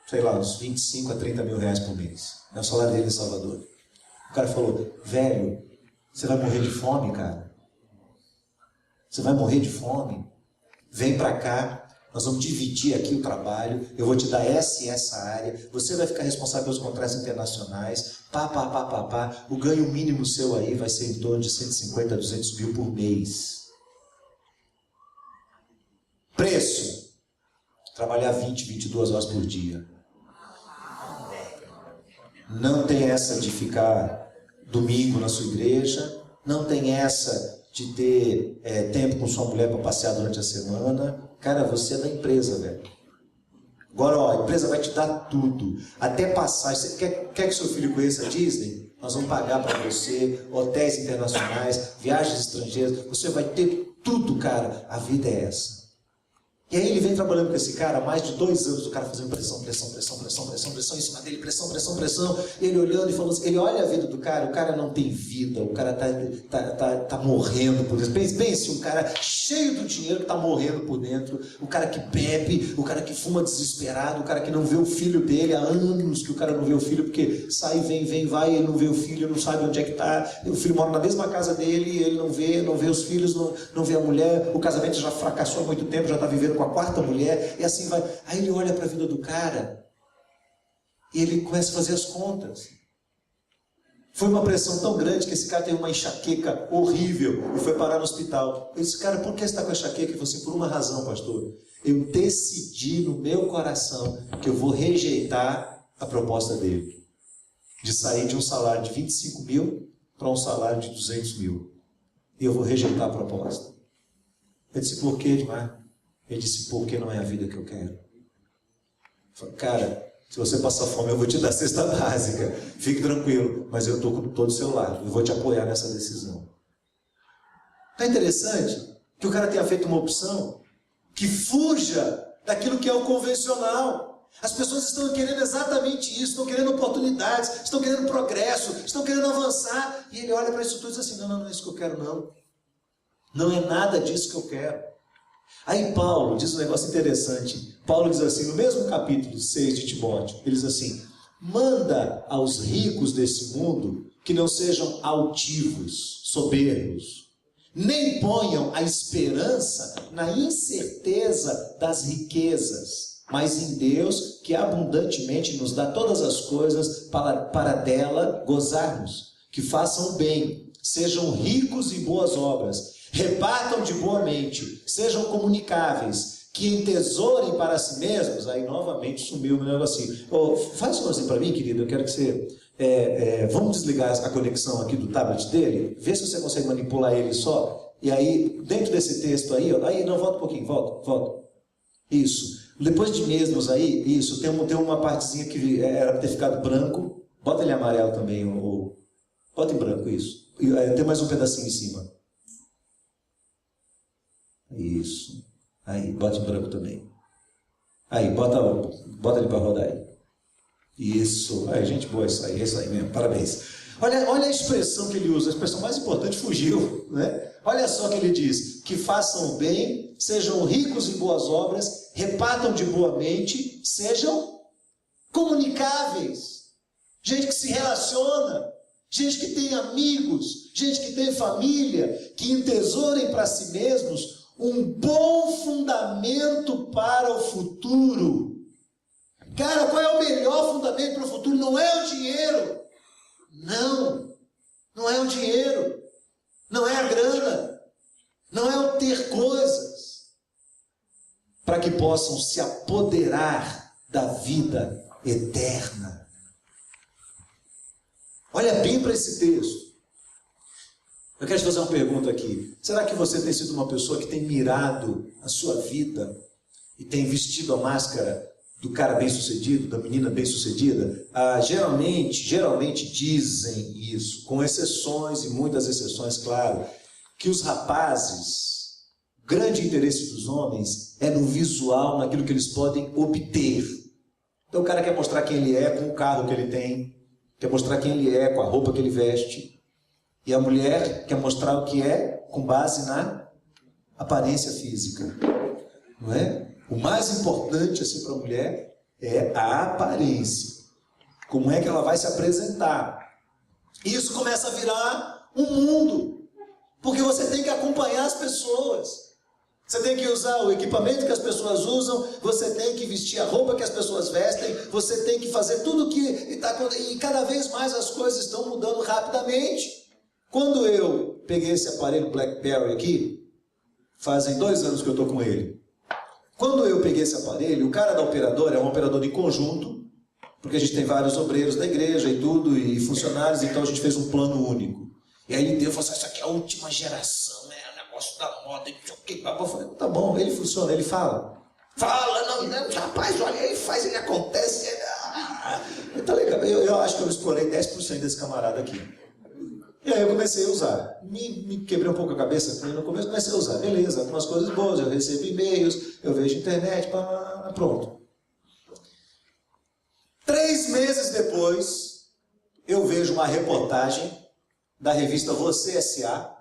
sei lá, uns 25 a 30 mil reais por mês. É o salário dele em Salvador. O cara falou, velho, você vai morrer de fome, cara. Você vai morrer de fome. Vem para cá. Nós vamos dividir aqui o trabalho, eu vou te dar essa e essa área, você vai ficar responsável pelos contratos internacionais, o ganho mínimo seu aí vai ser em torno de 150 a 200 mil por mês. Preço, trabalhar 20, 22 horas por dia. Não tem essa de ficar domingo na sua igreja, não tem essa de ter tempo com sua mulher para passear durante a semana. Cara, você é da empresa, velho. Agora, ó, a empresa vai te dar tudo. Até passagem. Você quer que seu filho conheça a Disney? Nós vamos pagar para você, hotéis internacionais, viagens estrangeiras. Você vai ter tudo, cara. A vida é essa. E aí ele vem trabalhando com esse cara há mais de 2 anos, o cara fazendo pressão em cima dele, pressão. E ele olhando e falando assim, ele olha a vida do cara, o cara não tem vida, o cara tá morrendo por dentro. Pense, um cara cheio do dinheiro que tá morrendo por dentro, o cara que bebe, o cara que fuma desesperado, o cara que não vê o filho dele, há anos que o cara não vê o filho, porque sai, vem, vai, ele não vê o filho, não sabe onde é que tá, o filho mora na mesma casa dele, ele não vê os filhos, não vê a mulher, o casamento já fracassou há muito tempo, já tá vivendo com a 4ª mulher, e assim vai. Aí ele olha para a vida do cara e ele começa a fazer as contas. Foi uma pressão tão grande que esse cara teve uma enxaqueca horrível e foi parar no hospital. Eu disse, cara, por que você está com enxaqueca? Ele falou assim, por uma razão, pastor. Eu decidi no meu coração que eu vou rejeitar a proposta dele. De sair de um salário de 25 mil para um salário de 200 mil. E eu vou rejeitar a proposta. Eu disse, por quê, Edmar? Ele disse, porque não é a vida que eu quero. Eu falei, cara, se você passar fome, eu vou te dar cesta básica. Fique tranquilo, mas eu estou com todo o seu lado. Eu vou te apoiar nessa decisão. Tá interessante que o cara tenha feito uma opção que fuja daquilo que é o convencional. As pessoas estão querendo exatamente isso, estão querendo oportunidades, estão querendo progresso, estão querendo avançar. E ele olha para isso tudo e diz assim, não é isso que eu quero, não. Não é nada disso que eu quero. Aí Paulo diz um negócio interessante. Paulo diz assim, no mesmo capítulo 6 de Timóteo, ele diz assim, manda aos ricos desse mundo que não sejam altivos, soberbos, nem ponham a esperança na incerteza das riquezas, mas em Deus, que abundantemente nos dá todas as coisas para dela gozarmos, que façam o bem, sejam ricos em boas obras, repartam de boa mente, sejam comunicáveis, que entesourem para si mesmos. Aí novamente sumiu o meu negocinho. Faz um assim para mim, querido, eu quero que você... vamos desligar a conexão aqui do tablet dele, vê se você consegue manipular ele só, e aí, dentro desse texto aí, não, volta um pouquinho, volta. Isso. Depois de mesmos aí, isso, tem uma partezinha que era para ter ficado branco, bota ele amarelo também, bota em branco, isso. Tem mais um pedacinho em cima. Isso. Aí, bota em branco também. Aí, bota ele para rodar aí. Isso. Aí, gente boa, isso aí, é isso aí mesmo. Parabéns. Olha a expressão que ele usa, a expressão mais importante fugiu, né? Olha só que ele diz, que façam o bem, sejam ricos em boas obras, repartam de boa mente, sejam comunicáveis. Gente que se relaciona, gente que tem amigos, gente que tem família, que entesourem para si mesmos um bom fundamento para o futuro. Cara, qual é o melhor fundamento para o futuro? Não é o dinheiro. Não é o dinheiro. Não é a grana. Não é o ter coisas. Para que possam se apoderar da vida eterna. Olha bem para esse texto. Eu quero te fazer uma pergunta aqui. Será que você tem sido uma pessoa que tem mirado a sua vida e tem vestido a máscara do cara bem-sucedido, da menina bem-sucedida? Geralmente dizem isso, com exceções e muitas exceções, claro, que os rapazes, o grande interesse dos homens é no visual, naquilo que eles podem obter. Então o cara quer mostrar quem ele é com o carro que ele tem, quer mostrar quem ele é com a roupa que ele veste. E a mulher quer mostrar o que é com base na aparência física. Não é? O mais importante assim, para a mulher é a aparência. Como é que ela vai se apresentar. E isso começa a virar um mundo. Porque você tem que acompanhar as pessoas. Você tem que usar o equipamento que as pessoas usam, você tem que vestir a roupa que as pessoas vestem, você tem que fazer tudo que está... E cada vez mais as coisas estão mudando rapidamente. Quando eu peguei esse aparelho BlackBerry aqui, fazem 2 anos que eu estou com ele. Quando eu peguei esse aparelho, o cara da operadora é um operador de conjunto, porque a gente tem vários obreiros da igreja e tudo, e funcionários, então a gente fez um plano único. E aí ele deu e falou assim, isso aqui é a última geração, né? O negócio da moda, não sei o que. Eu falei, tá bom, ele funciona, ele fala. Fala, não, rapaz, olha, ele faz, ele acontece. Tá legal, eu acho que eu explorei 10% desse camarada aqui. E aí eu comecei a usar. Me quebrei um pouco a cabeça, no começo comecei a usar. Beleza, algumas coisas boas, eu recebo e-mails, eu vejo internet, pronto. 3 meses depois, eu vejo uma reportagem da revista Você S.A.,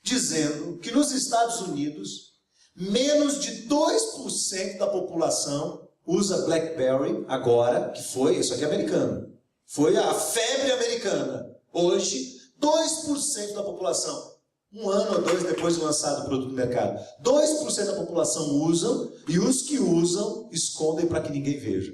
dizendo que nos Estados Unidos, menos de 2% da população usa BlackBerry agora, que foi, isso aqui é americano, foi a febre americana. Hoje, 2% da população, 1 ano ou 2 depois de lançado o produto no mercado, 2% da população usam, e os que usam, escondem para que ninguém veja.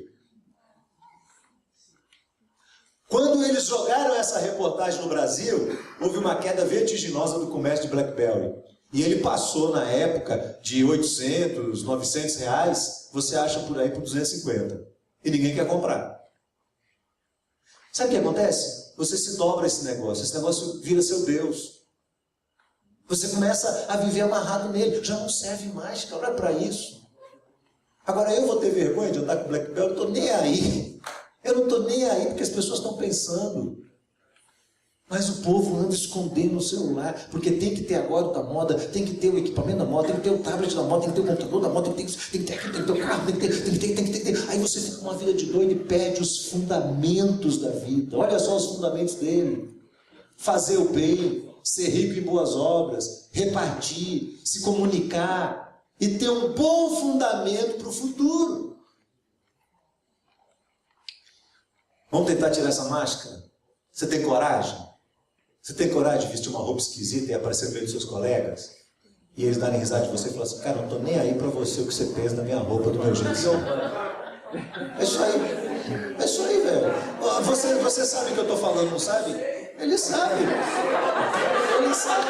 Quando eles jogaram essa reportagem no Brasil, houve uma queda vertiginosa do comércio de BlackBerry. E ele passou, na época, de 800, 900 reais, você acha por aí por 250. E ninguém quer comprar. Sabe o que acontece? Você se dobra esse negócio vira seu Deus. Você começa a viver amarrado nele, já não serve mais, cara, olha para isso. Agora eu vou ter vergonha de andar com BlackBerry, eu não estou nem aí. Eu não estou nem aí porque as pessoas estão pensando. Mas o povo anda escondendo o celular, porque tem que ter agora o da moda, tem que ter o equipamento da moda, tem que ter o tablet da moda, tem que ter o computador da moda, tem que ter o carro, tem que ter. Aí você fica com uma vida de doido e perde os fundamentos da vida. Olha só os fundamentos dele. Fazer o bem, ser rico em boas obras, repartir, se comunicar e ter um bom fundamento para o futuro. Vamos tentar tirar essa máscara? Você tem coragem? Você tem coragem de vestir uma roupa esquisita e aparecer no meio dos seus colegas? E eles darem risada de você e falar assim, cara, não tô nem aí pra você o que você pensa da minha roupa, do meu jeito. É isso aí. É isso aí, velho. Você sabe o que eu tô falando, não sabe? Ele sabe. Ele sabe.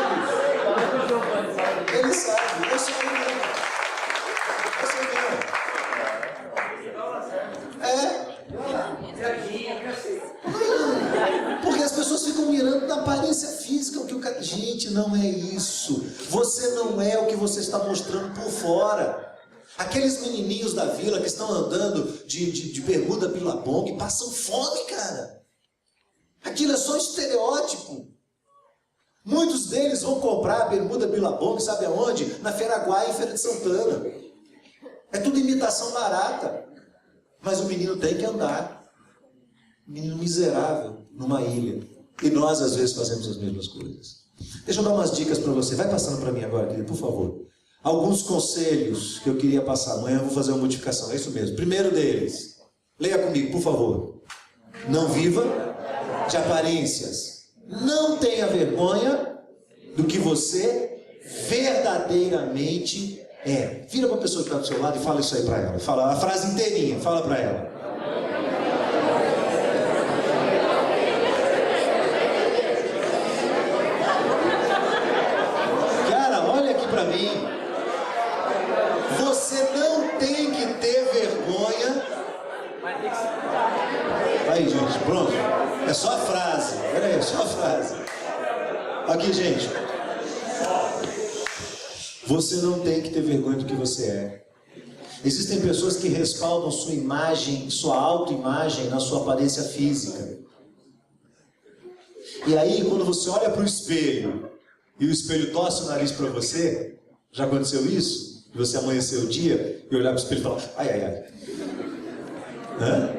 Ele sabe. É isso aí mesmo. É isso aí mesmo. É. Porque as pessoas ficam mirando na aparência física, o que o cara... Gente, não é isso. Você não é o que você está mostrando por fora. Aqueles menininhos da vila que estão andando de bermuda Billabong passam fome, cara. Aquilo é só estereótipo. Muitos deles vão comprar a bermuda Billabong, sabe aonde? Na Feira Aguaia e Feira de Santana. É tudo imitação barata. Mas o menino tem que andar. Menino miserável, numa ilha. E nós, às vezes, fazemos as mesmas coisas. Deixa eu dar umas dicas para você. Vai passando para mim agora, querido, por favor. Alguns conselhos que eu queria passar. Amanhã eu vou fazer uma modificação. É isso mesmo. Primeiro deles. Leia comigo, por favor. Não viva de aparências. Não tenha vergonha do que você verdadeiramente é. Vira para a pessoa que está do seu lado e fala isso aí para ela. Fala a frase inteirinha. Fala para ela. Para mim, você não tem que ter vergonha. Aí, gente, pronto. É só a frase. Peraí, é só a frase. Aqui, gente. Você não tem que ter vergonha do que você é. Existem pessoas que respaldam sua imagem, sua autoimagem na sua aparência física. E aí, quando você olha para o espelho e o espelho torce o nariz para você, já aconteceu isso? E você amanheceu o dia e olhar para o espelho e falar, ai, ai, ai. Hã?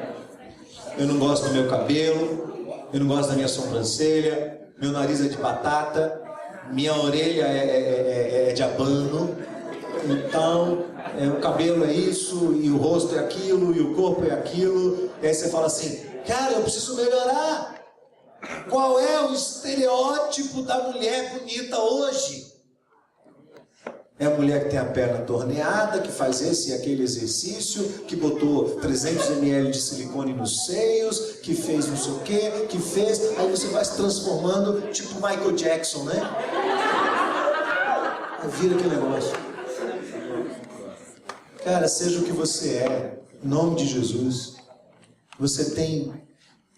Eu não gosto do meu cabelo, eu não gosto da minha sobrancelha, meu nariz é de batata, minha orelha é de abano, então o cabelo é isso, e o rosto é aquilo, e o corpo é aquilo. E aí você fala assim, cara, eu preciso melhorar. Qual é o estereótipo da mulher bonita hoje? É a mulher que tem a perna torneada, que faz esse e aquele exercício, que botou 300 ml de silicone nos seios, que fez não sei o quê, que fez... Aí você vai se transformando tipo Michael Jackson, né? Aí vira aquele negócio. Cara, seja o que você é, em nome de Jesus, você tem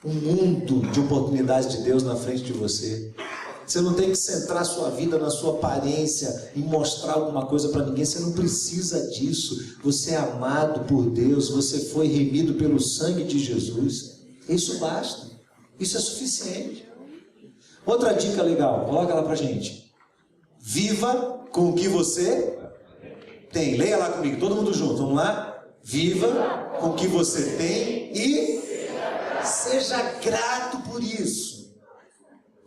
um mundo de oportunidades de Deus na frente de você. Você não tem que centrar sua vida na sua aparência e mostrar alguma coisa para ninguém. Você não precisa disso. Você é amado por Deus. Você foi remido pelo sangue de Jesus. Isso basta. Isso é suficiente. Outra dica legal. Coloca lá pra gente. Viva com o que você tem. Leia lá comigo. Todo mundo junto. Vamos lá? Viva com o que você tem e seja grato por isso.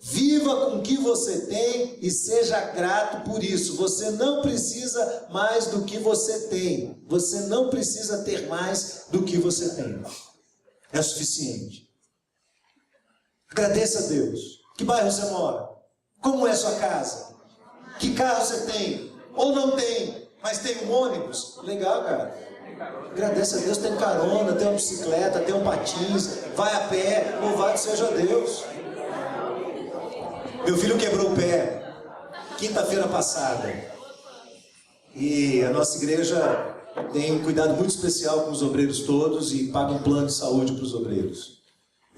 Viva com o que você tem e seja grato por isso. Você não precisa mais do que você tem. Você não precisa ter mais do que você tem. É suficiente. Agradeça a Deus. Que bairro você mora? Como é a sua casa? Que carro você tem? Ou não tem, mas tem um ônibus? Legal, cara. Agradeça a Deus, tem carona, tem uma bicicleta, tem um patins, vai a pé, louvado seja Deus. Meu filho quebrou o pé quinta-feira passada. E a nossa igreja tem um cuidado muito especial com os obreiros todos e paga um plano de saúde para os obreiros.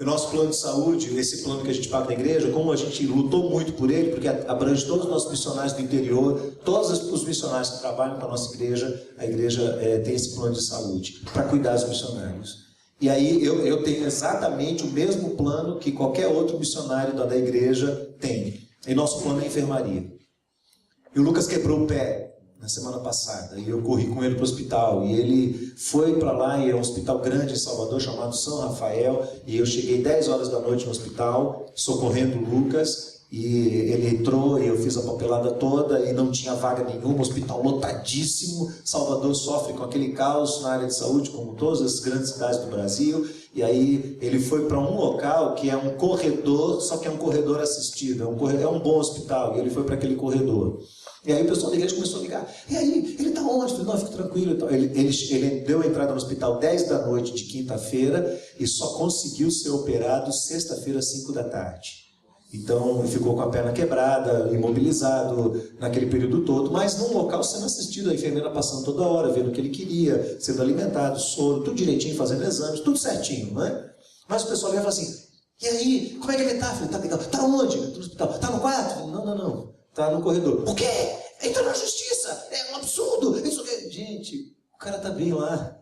E o nosso plano de saúde, esse plano que a gente paga na igreja, como a gente lutou muito por ele, porque abrange todos os nossos missionários do interior, todos os missionários que trabalham para a nossa igreja, a igreja tem esse plano de saúde para cuidar dos missionários. E aí eu tenho exatamente o mesmo plano que qualquer outro missionário da igreja tem. E nosso plano é enfermaria. E o Lucas quebrou o pé na semana passada, e eu corri com ele para o hospital, e ele foi para lá, e é um hospital grande em Salvador, chamado São Rafael, e eu cheguei 10 horas da noite no hospital, socorrendo o Lucas, e ele entrou, e eu fiz a papelada toda, e não tinha vaga nenhuma, hospital lotadíssimo. Salvador sofre com aquele caos na área de saúde, como todas as grandes cidades do Brasil, e aí ele foi para um local que é um corredor, só que é um corredor assistido, é um bom hospital, e ele foi para aquele corredor. E aí o pessoal da igreja começou a ligar, e aí, ele está onde? Eu falei, não, fique tranquilo. Ele deu a entrada no hospital 10 da noite de quinta-feira, e só conseguiu ser operado sexta-feira, 5 da tarde. Então, ficou com a perna quebrada, imobilizado naquele período todo, mas num local sendo assistido, a enfermeira passando toda hora, vendo o que ele queria, sendo alimentado, soro, tudo direitinho, fazendo exames, tudo certinho, não é? Mas o pessoal ia falar assim, e aí, como é que ele está? Eu falei, tá legal. Tá onde? No hospital. Tá no quarto? Não. Tá no corredor. O quê? Entrou na justiça! É um absurdo! Isso que... Gente, o cara tá bem lá.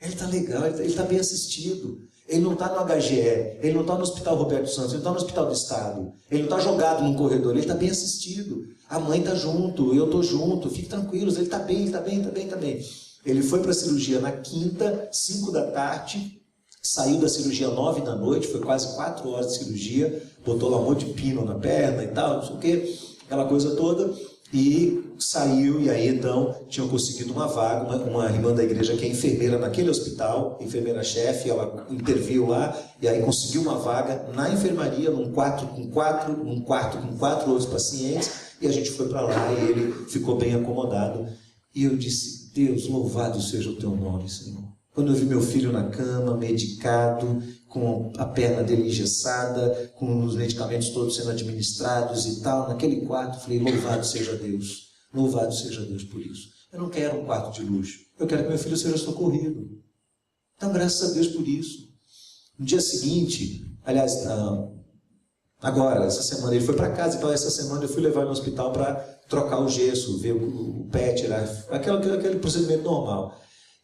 Ele tá legal, ele tá bem assistido. Ele não está no HGE, ele não está no Hospital Roberto Santos, ele não está no Hospital do Estado, ele não está jogado num corredor, ele está bem assistido. A mãe está junto, eu estou junto, fiquem tranquilos, ele está bem, está bem. Ele foi para a cirurgia na quinta, 5 da tarde, saiu da cirurgia 9 da noite, foi quase 4 horas de cirurgia, botou lá um monte de pino na perna e tal, não sei o quê, aquela coisa toda. E saiu, e aí então tinham conseguido uma vaga, uma irmã da igreja que é enfermeira naquele hospital, enfermeira-chefe, ela interviu lá, e aí conseguiu uma vaga na enfermaria, num quarto com 4 outros pacientes, e a gente foi para lá e ele ficou bem acomodado. E eu disse, Deus, louvado seja o teu nome, Senhor. Quando eu vi meu filho na cama, medicado, com a perna dele engessada, com os medicamentos todos sendo administrados e tal, naquele quarto, falei, louvado seja Deus por isso. Eu não quero um quarto de luxo, eu quero que meu filho seja socorrido. Então, graças a Deus por isso. No dia seguinte, aliás, agora, essa semana, ele foi para casa, então essa semana eu fui levar ele no hospital para trocar o gesso, ver o pé, tirar, aquele procedimento normal.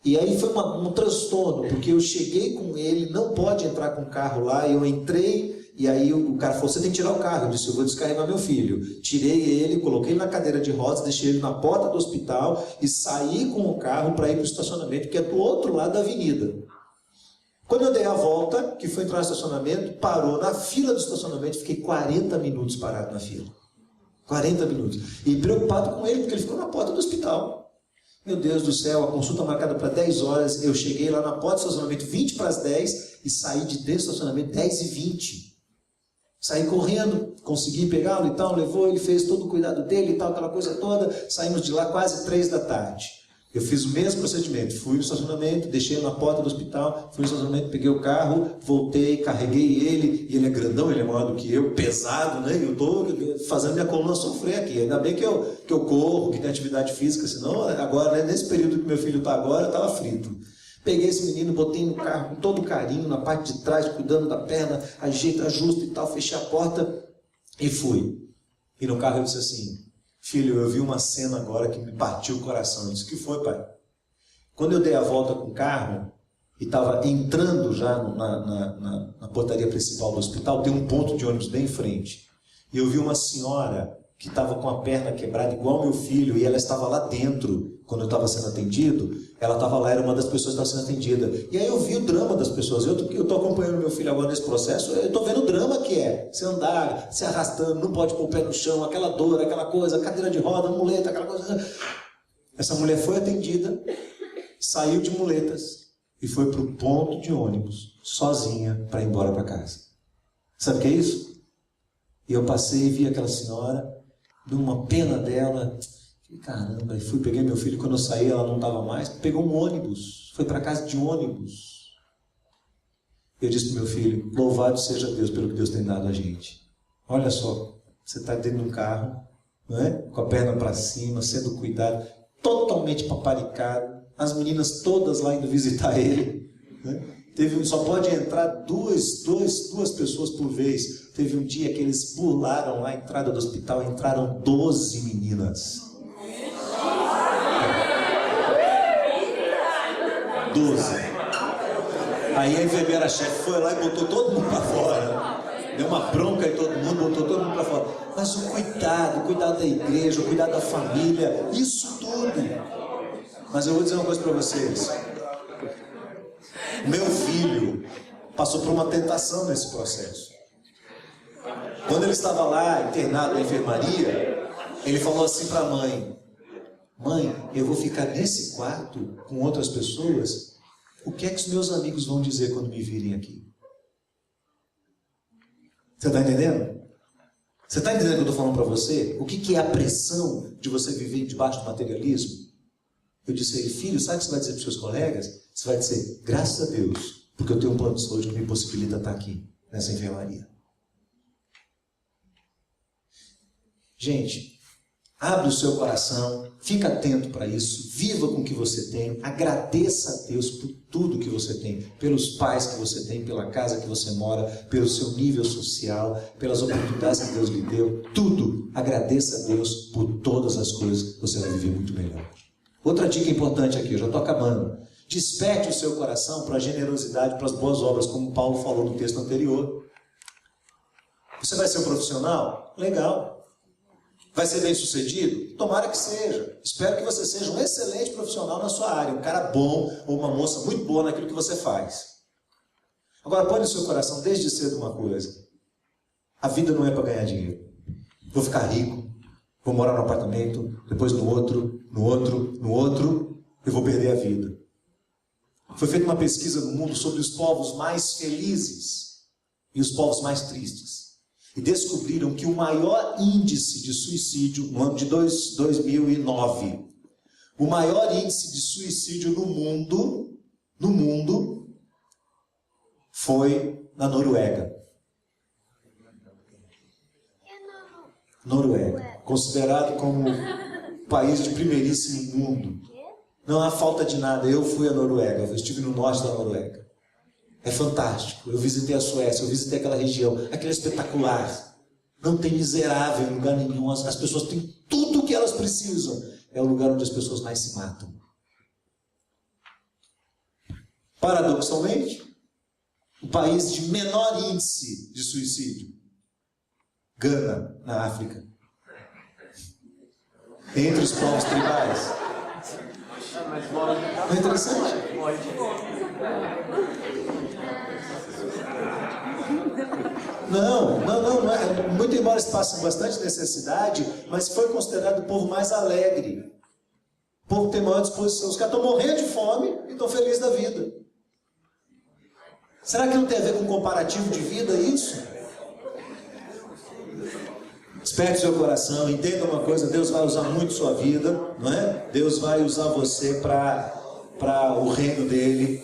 E aí foi um transtorno, porque eu cheguei com ele, não pode entrar com o carro lá, eu entrei, e aí o cara falou, você tem que tirar o carro. Eu disse, eu vou descarregar meu filho. Tirei ele, coloquei na cadeira de rodas, deixei ele na porta do hospital e saí com o carro para ir para o estacionamento, que é do outro lado da avenida. Quando eu dei a volta, que foi entrar no estacionamento, parou na fila do estacionamento, fiquei 40 minutos parado na fila. 40 minutos. E preocupado com ele, porque ele ficou na porta do hospital. Meu Deus do céu, a consulta marcada para 10 horas, eu cheguei lá na porta do estacionamento 20 para as 10 e saí de dentro do estacionamento 10h20. Saí correndo, consegui pegá-lo e tal, levou, ele fez todo o cuidado dele e tal, aquela coisa toda. Saímos de lá quase 3 da tarde. Eu fiz o mesmo procedimento, fui no estacionamento, deixei ele na porta do hospital, fui no estacionamento, peguei o carro, voltei, carreguei ele, e ele é grandão, ele é maior do que eu, pesado, né? Eu estou fazendo minha coluna sofrer aqui. Ainda bem que eu corro, que tenho atividade física, senão agora, né, nesse período que meu filho está agora, eu estava frito. Peguei esse menino, botei no carro com todo carinho, na parte de trás, cuidando da perna, ajeita, ajusta e tal, fechei a porta e fui. E no carro eu disse assim: filho, eu vi uma cena agora que me partiu o coração. Eu disse: o que foi, pai? Quando eu dei a volta com o carro e estava entrando já na portaria principal do hospital, tem um ponto de ônibus bem em frente. E eu vi uma senhora que estava com a perna quebrada igual meu filho, e ela estava lá dentro, quando eu estava sendo atendido, ela estava lá, era uma das pessoas que estava sendo atendida. E aí eu vi o drama das pessoas. Eu estou acompanhando meu filho agora nesse processo, eu estou vendo o drama que é. Você andar, se arrastando, não pode pôr o pé no chão, aquela dor, aquela coisa, cadeira de roda, muleta, aquela coisa. Essa mulher foi atendida, saiu de muletas e foi para o ponto de ônibus, sozinha, para ir embora para casa. Sabe o que é isso? E eu passei e vi aquela senhora, dei uma pena dela. Caramba, e peguei meu filho, quando eu saí ela não estava mais, pegou um ônibus, foi para casa de ônibus. Eu disse para meu filho: louvado seja Deus pelo que Deus tem dado a gente. Olha só, você está dentro de um carro, não é? Com a perna para cima, sendo cuidado, totalmente paparicado, as meninas todas lá indo visitar ele, né? Só pode entrar duas pessoas por vez. Teve um dia que eles pularam lá a entrada do hospital, entraram 12 meninas. 12. Aí a enfermeira-chefe foi lá e botou todo mundo para fora. Deu uma bronca em todo mundo, botou todo mundo para fora. Mas o cuidado da igreja, o cuidado da família, isso tudo. Mas eu vou dizer uma coisa para vocês. Meu filho passou por uma tentação nesse processo. Quando ele estava lá, internado na enfermaria, ele falou assim para a mãe: mãe, eu vou ficar nesse quarto com outras pessoas, o que é que os meus amigos vão dizer quando me virem aqui? Você está entendendo? Você está entendendo o que eu estou falando para você? O que é a pressão de você viver debaixo do materialismo? Eu disse a ele: filho, sabe o que você vai dizer para os seus colegas? Você vai dizer: graças a Deus, porque eu tenho um plano de saúde que me possibilita estar aqui, nessa enfermaria. Gente, abre o seu coração, fica atento para isso, viva com o que você tem, agradeça a Deus por tudo que você tem, pelos pais que você tem, pela casa que você mora, pelo seu nível social, pelas oportunidades que Deus lhe deu, tudo. Agradeça a Deus por todas as coisas, você vai viver muito melhor. Outra dica importante aqui, eu já estou acabando. Desperte o seu coração para a generosidade, para as boas obras, como Paulo falou no texto anterior. Você vai ser um profissional? Legal. Vai ser bem sucedido? Tomara que seja. Espero que você seja um excelente profissional na sua área, um cara bom ou uma moça muito boa naquilo que você faz. Agora põe no seu coração desde cedo uma coisa: a vida não é para ganhar dinheiro. Vou ficar rico, vou morar no apartamento, depois no outro, eu vou perder a vida. Foi feita uma pesquisa no mundo sobre os povos mais felizes e os povos mais tristes. E descobriram que o maior índice de suicídio, no ano de 2009, o maior índice de suicídio no mundo, foi na Noruega. Noruega, considerado como país de primeiríssimo mundo. Não há falta de nada. Eu fui à Noruega, eu estive no norte da Noruega. É fantástico. Eu visitei a Suécia, eu visitei aquela região. Aquilo é espetacular. Não tem miserável em lugar nenhum. As pessoas têm tudo o que elas precisam. É o lugar onde as pessoas mais se matam. Paradoxalmente, o país de menor índice de suicídio, Gana, na África. Entre os povos tribais. Não é interessante? Não é. Muito embora eles passem bastante necessidade, mas foi considerado o povo mais alegre. O povo tem maior disposição. Os caras estão morrendo de fome e estão felizes da vida. Será que não tem a ver com comparativo de vida isso? Desperte seu coração, entenda uma coisa, Deus vai usar muito sua vida, não é? Deus vai usar você para o reino dele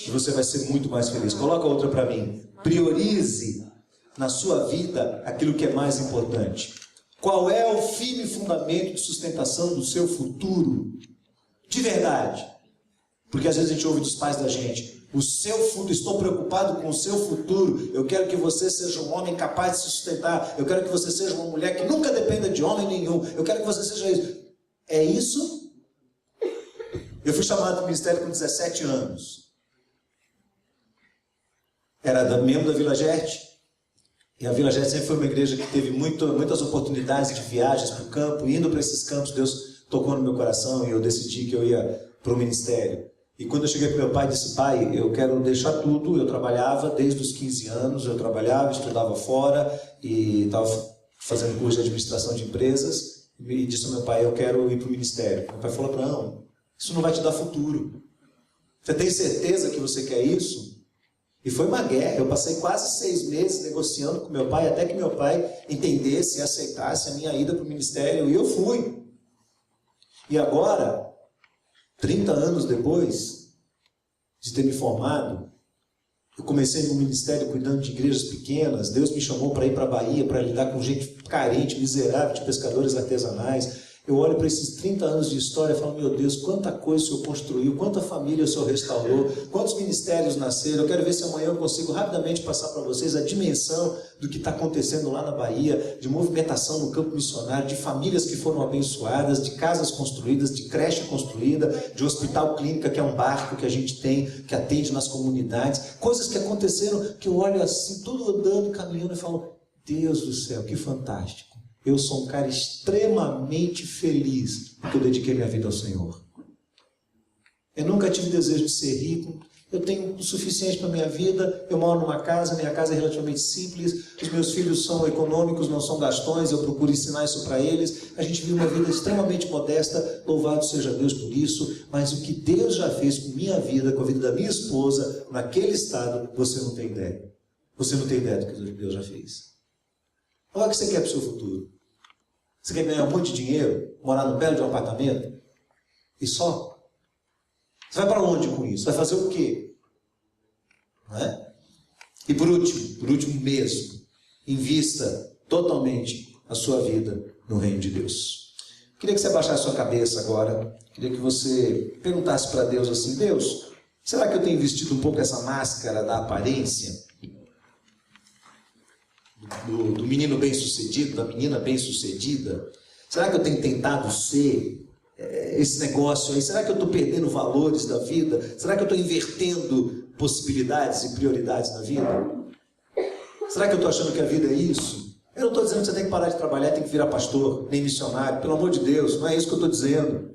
e você vai ser muito mais feliz. Coloca outra para mim. Priorize na sua vida aquilo que é mais importante. Qual é o firme fundamento de sustentação do seu futuro? De verdade. Porque às vezes a gente ouve dos pais da gente: o seu futuro, estou preocupado com o seu futuro, eu quero que você seja um homem capaz de se sustentar, eu quero que você seja uma mulher que nunca dependa de homem nenhum, eu quero que você seja isso. É isso? Eu fui chamado para o ministério com 17 anos. Era membro da Vila Gerte. E a Vila Gerte sempre foi uma igreja que teve muitas oportunidades de viagens para o campo. Indo para esses campos, Deus tocou no meu coração e eu decidi que eu ia para o ministério. E quando eu cheguei para meu pai, disse: pai, eu quero deixar tudo. Eu trabalhava desde os 15 anos, eu trabalhava, estudava fora e estava fazendo curso de administração de empresas. E disse ao meu pai: eu quero ir para o ministério. Meu pai falou: não, isso não vai te dar futuro. Você tem certeza que você quer isso? E foi uma guerra. Eu passei quase 6 meses negociando com meu pai, até que meu pai entendesse e aceitasse a minha ida para o ministério. E eu fui. E agora, 30 anos depois de ter me formado, eu comecei no ministério cuidando de igrejas pequenas. Deus me chamou para ir para a Bahia, para lidar com gente carente, miserável, de pescadores artesanais. Eu olho para esses 30 anos de história e falo: meu Deus, quanta coisa o Senhor construiu, quanta família o Senhor restaurou, quantos ministérios nasceram. Eu quero ver se amanhã eu consigo rapidamente passar para vocês a dimensão do que está acontecendo lá na Bahia, de movimentação no campo missionário, de famílias que foram abençoadas, de casas construídas, de creche construída, de hospital clínica, que é um barco que a gente tem, que atende nas comunidades. Coisas que aconteceram que eu olho assim, tudo andando, caminhando e falo: Deus do céu, que fantástico. Eu sou um cara extremamente feliz porque eu dediquei minha vida ao Senhor. Eu nunca tive desejo de ser rico. Eu tenho o suficiente para a minha vida. Eu moro numa casa, minha casa é relativamente simples. Os meus filhos são econômicos, não são gastões. Eu procuro ensinar isso para eles. A gente vive uma vida extremamente modesta. Louvado seja Deus por isso. Mas o que Deus já fez com minha vida, com a vida da minha esposa, naquele estado, você não tem ideia. Você não tem ideia do que Deus já fez. Olha o que você quer para o seu futuro. Você quer ganhar um monte de dinheiro? Morar no belo de um apartamento? E só? Você vai para onde com isso? Vai fazer o quê? Não é? E por último mesmo, invista totalmente a sua vida no reino de Deus. Queria que você abaixasse a sua cabeça agora. Queria que você perguntasse para Deus assim: Deus, será que eu tenho vestido um pouco essa máscara da aparência? Do menino bem-sucedido, da menina bem-sucedida? Será que eu tenho tentado ser esse negócio aí? Será que eu estou perdendo valores da vida? Será que eu estou invertendo possibilidades e prioridades na vida? Será que eu estou achando que a vida é isso? Eu não estou dizendo que você tem que parar de trabalhar, tem que virar pastor, nem missionário. Pelo amor de Deus, não é isso que eu estou dizendo.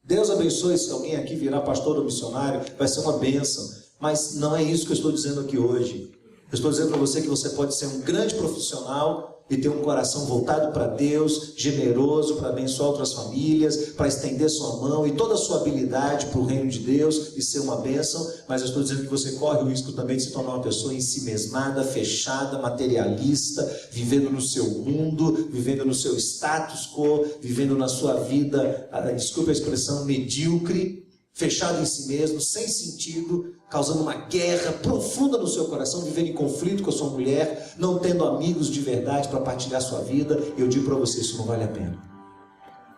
Deus abençoe se alguém aqui virar pastor ou missionário, vai ser uma bênção. Mas não é isso que eu estou dizendo aqui hoje. Eu estou dizendo para você que você pode ser um grande profissional e ter um coração voltado para Deus, generoso, para abençoar outras famílias, para estender sua mão e toda a sua habilidade para o reino de Deus e ser uma bênção. Mas eu estou dizendo que você corre o risco também de se tornar uma pessoa ensimesmada, fechada, materialista, vivendo no seu mundo, vivendo no seu status quo, vivendo na sua vida, desculpa a expressão, medíocre, fechado em si mesmo, sem sentido, causando uma guerra profunda no seu coração, vivendo em conflito com a sua mulher, não tendo amigos de verdade para partilhar sua vida. Eu digo para você, isso não vale a pena.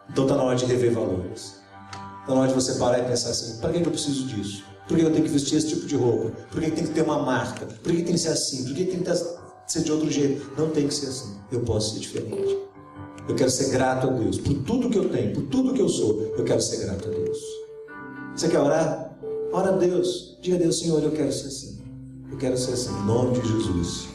Então está na hora de rever valores. Está na hora de você parar e pensar assim: para que eu preciso disso? Por que eu tenho que vestir esse tipo de roupa? Por que tem que ter uma marca? Por que tem que ser assim? Por que tem que ser de outro jeito? Não tem que ser assim. Eu posso ser diferente. Eu quero ser grato a Deus por tudo que eu tenho, por tudo que eu sou. Eu quero ser grato a Deus. Você quer orar? Ora a Deus. Diga a Deus: Senhor, eu quero ser assim. Eu quero ser assim, em nome de Jesus.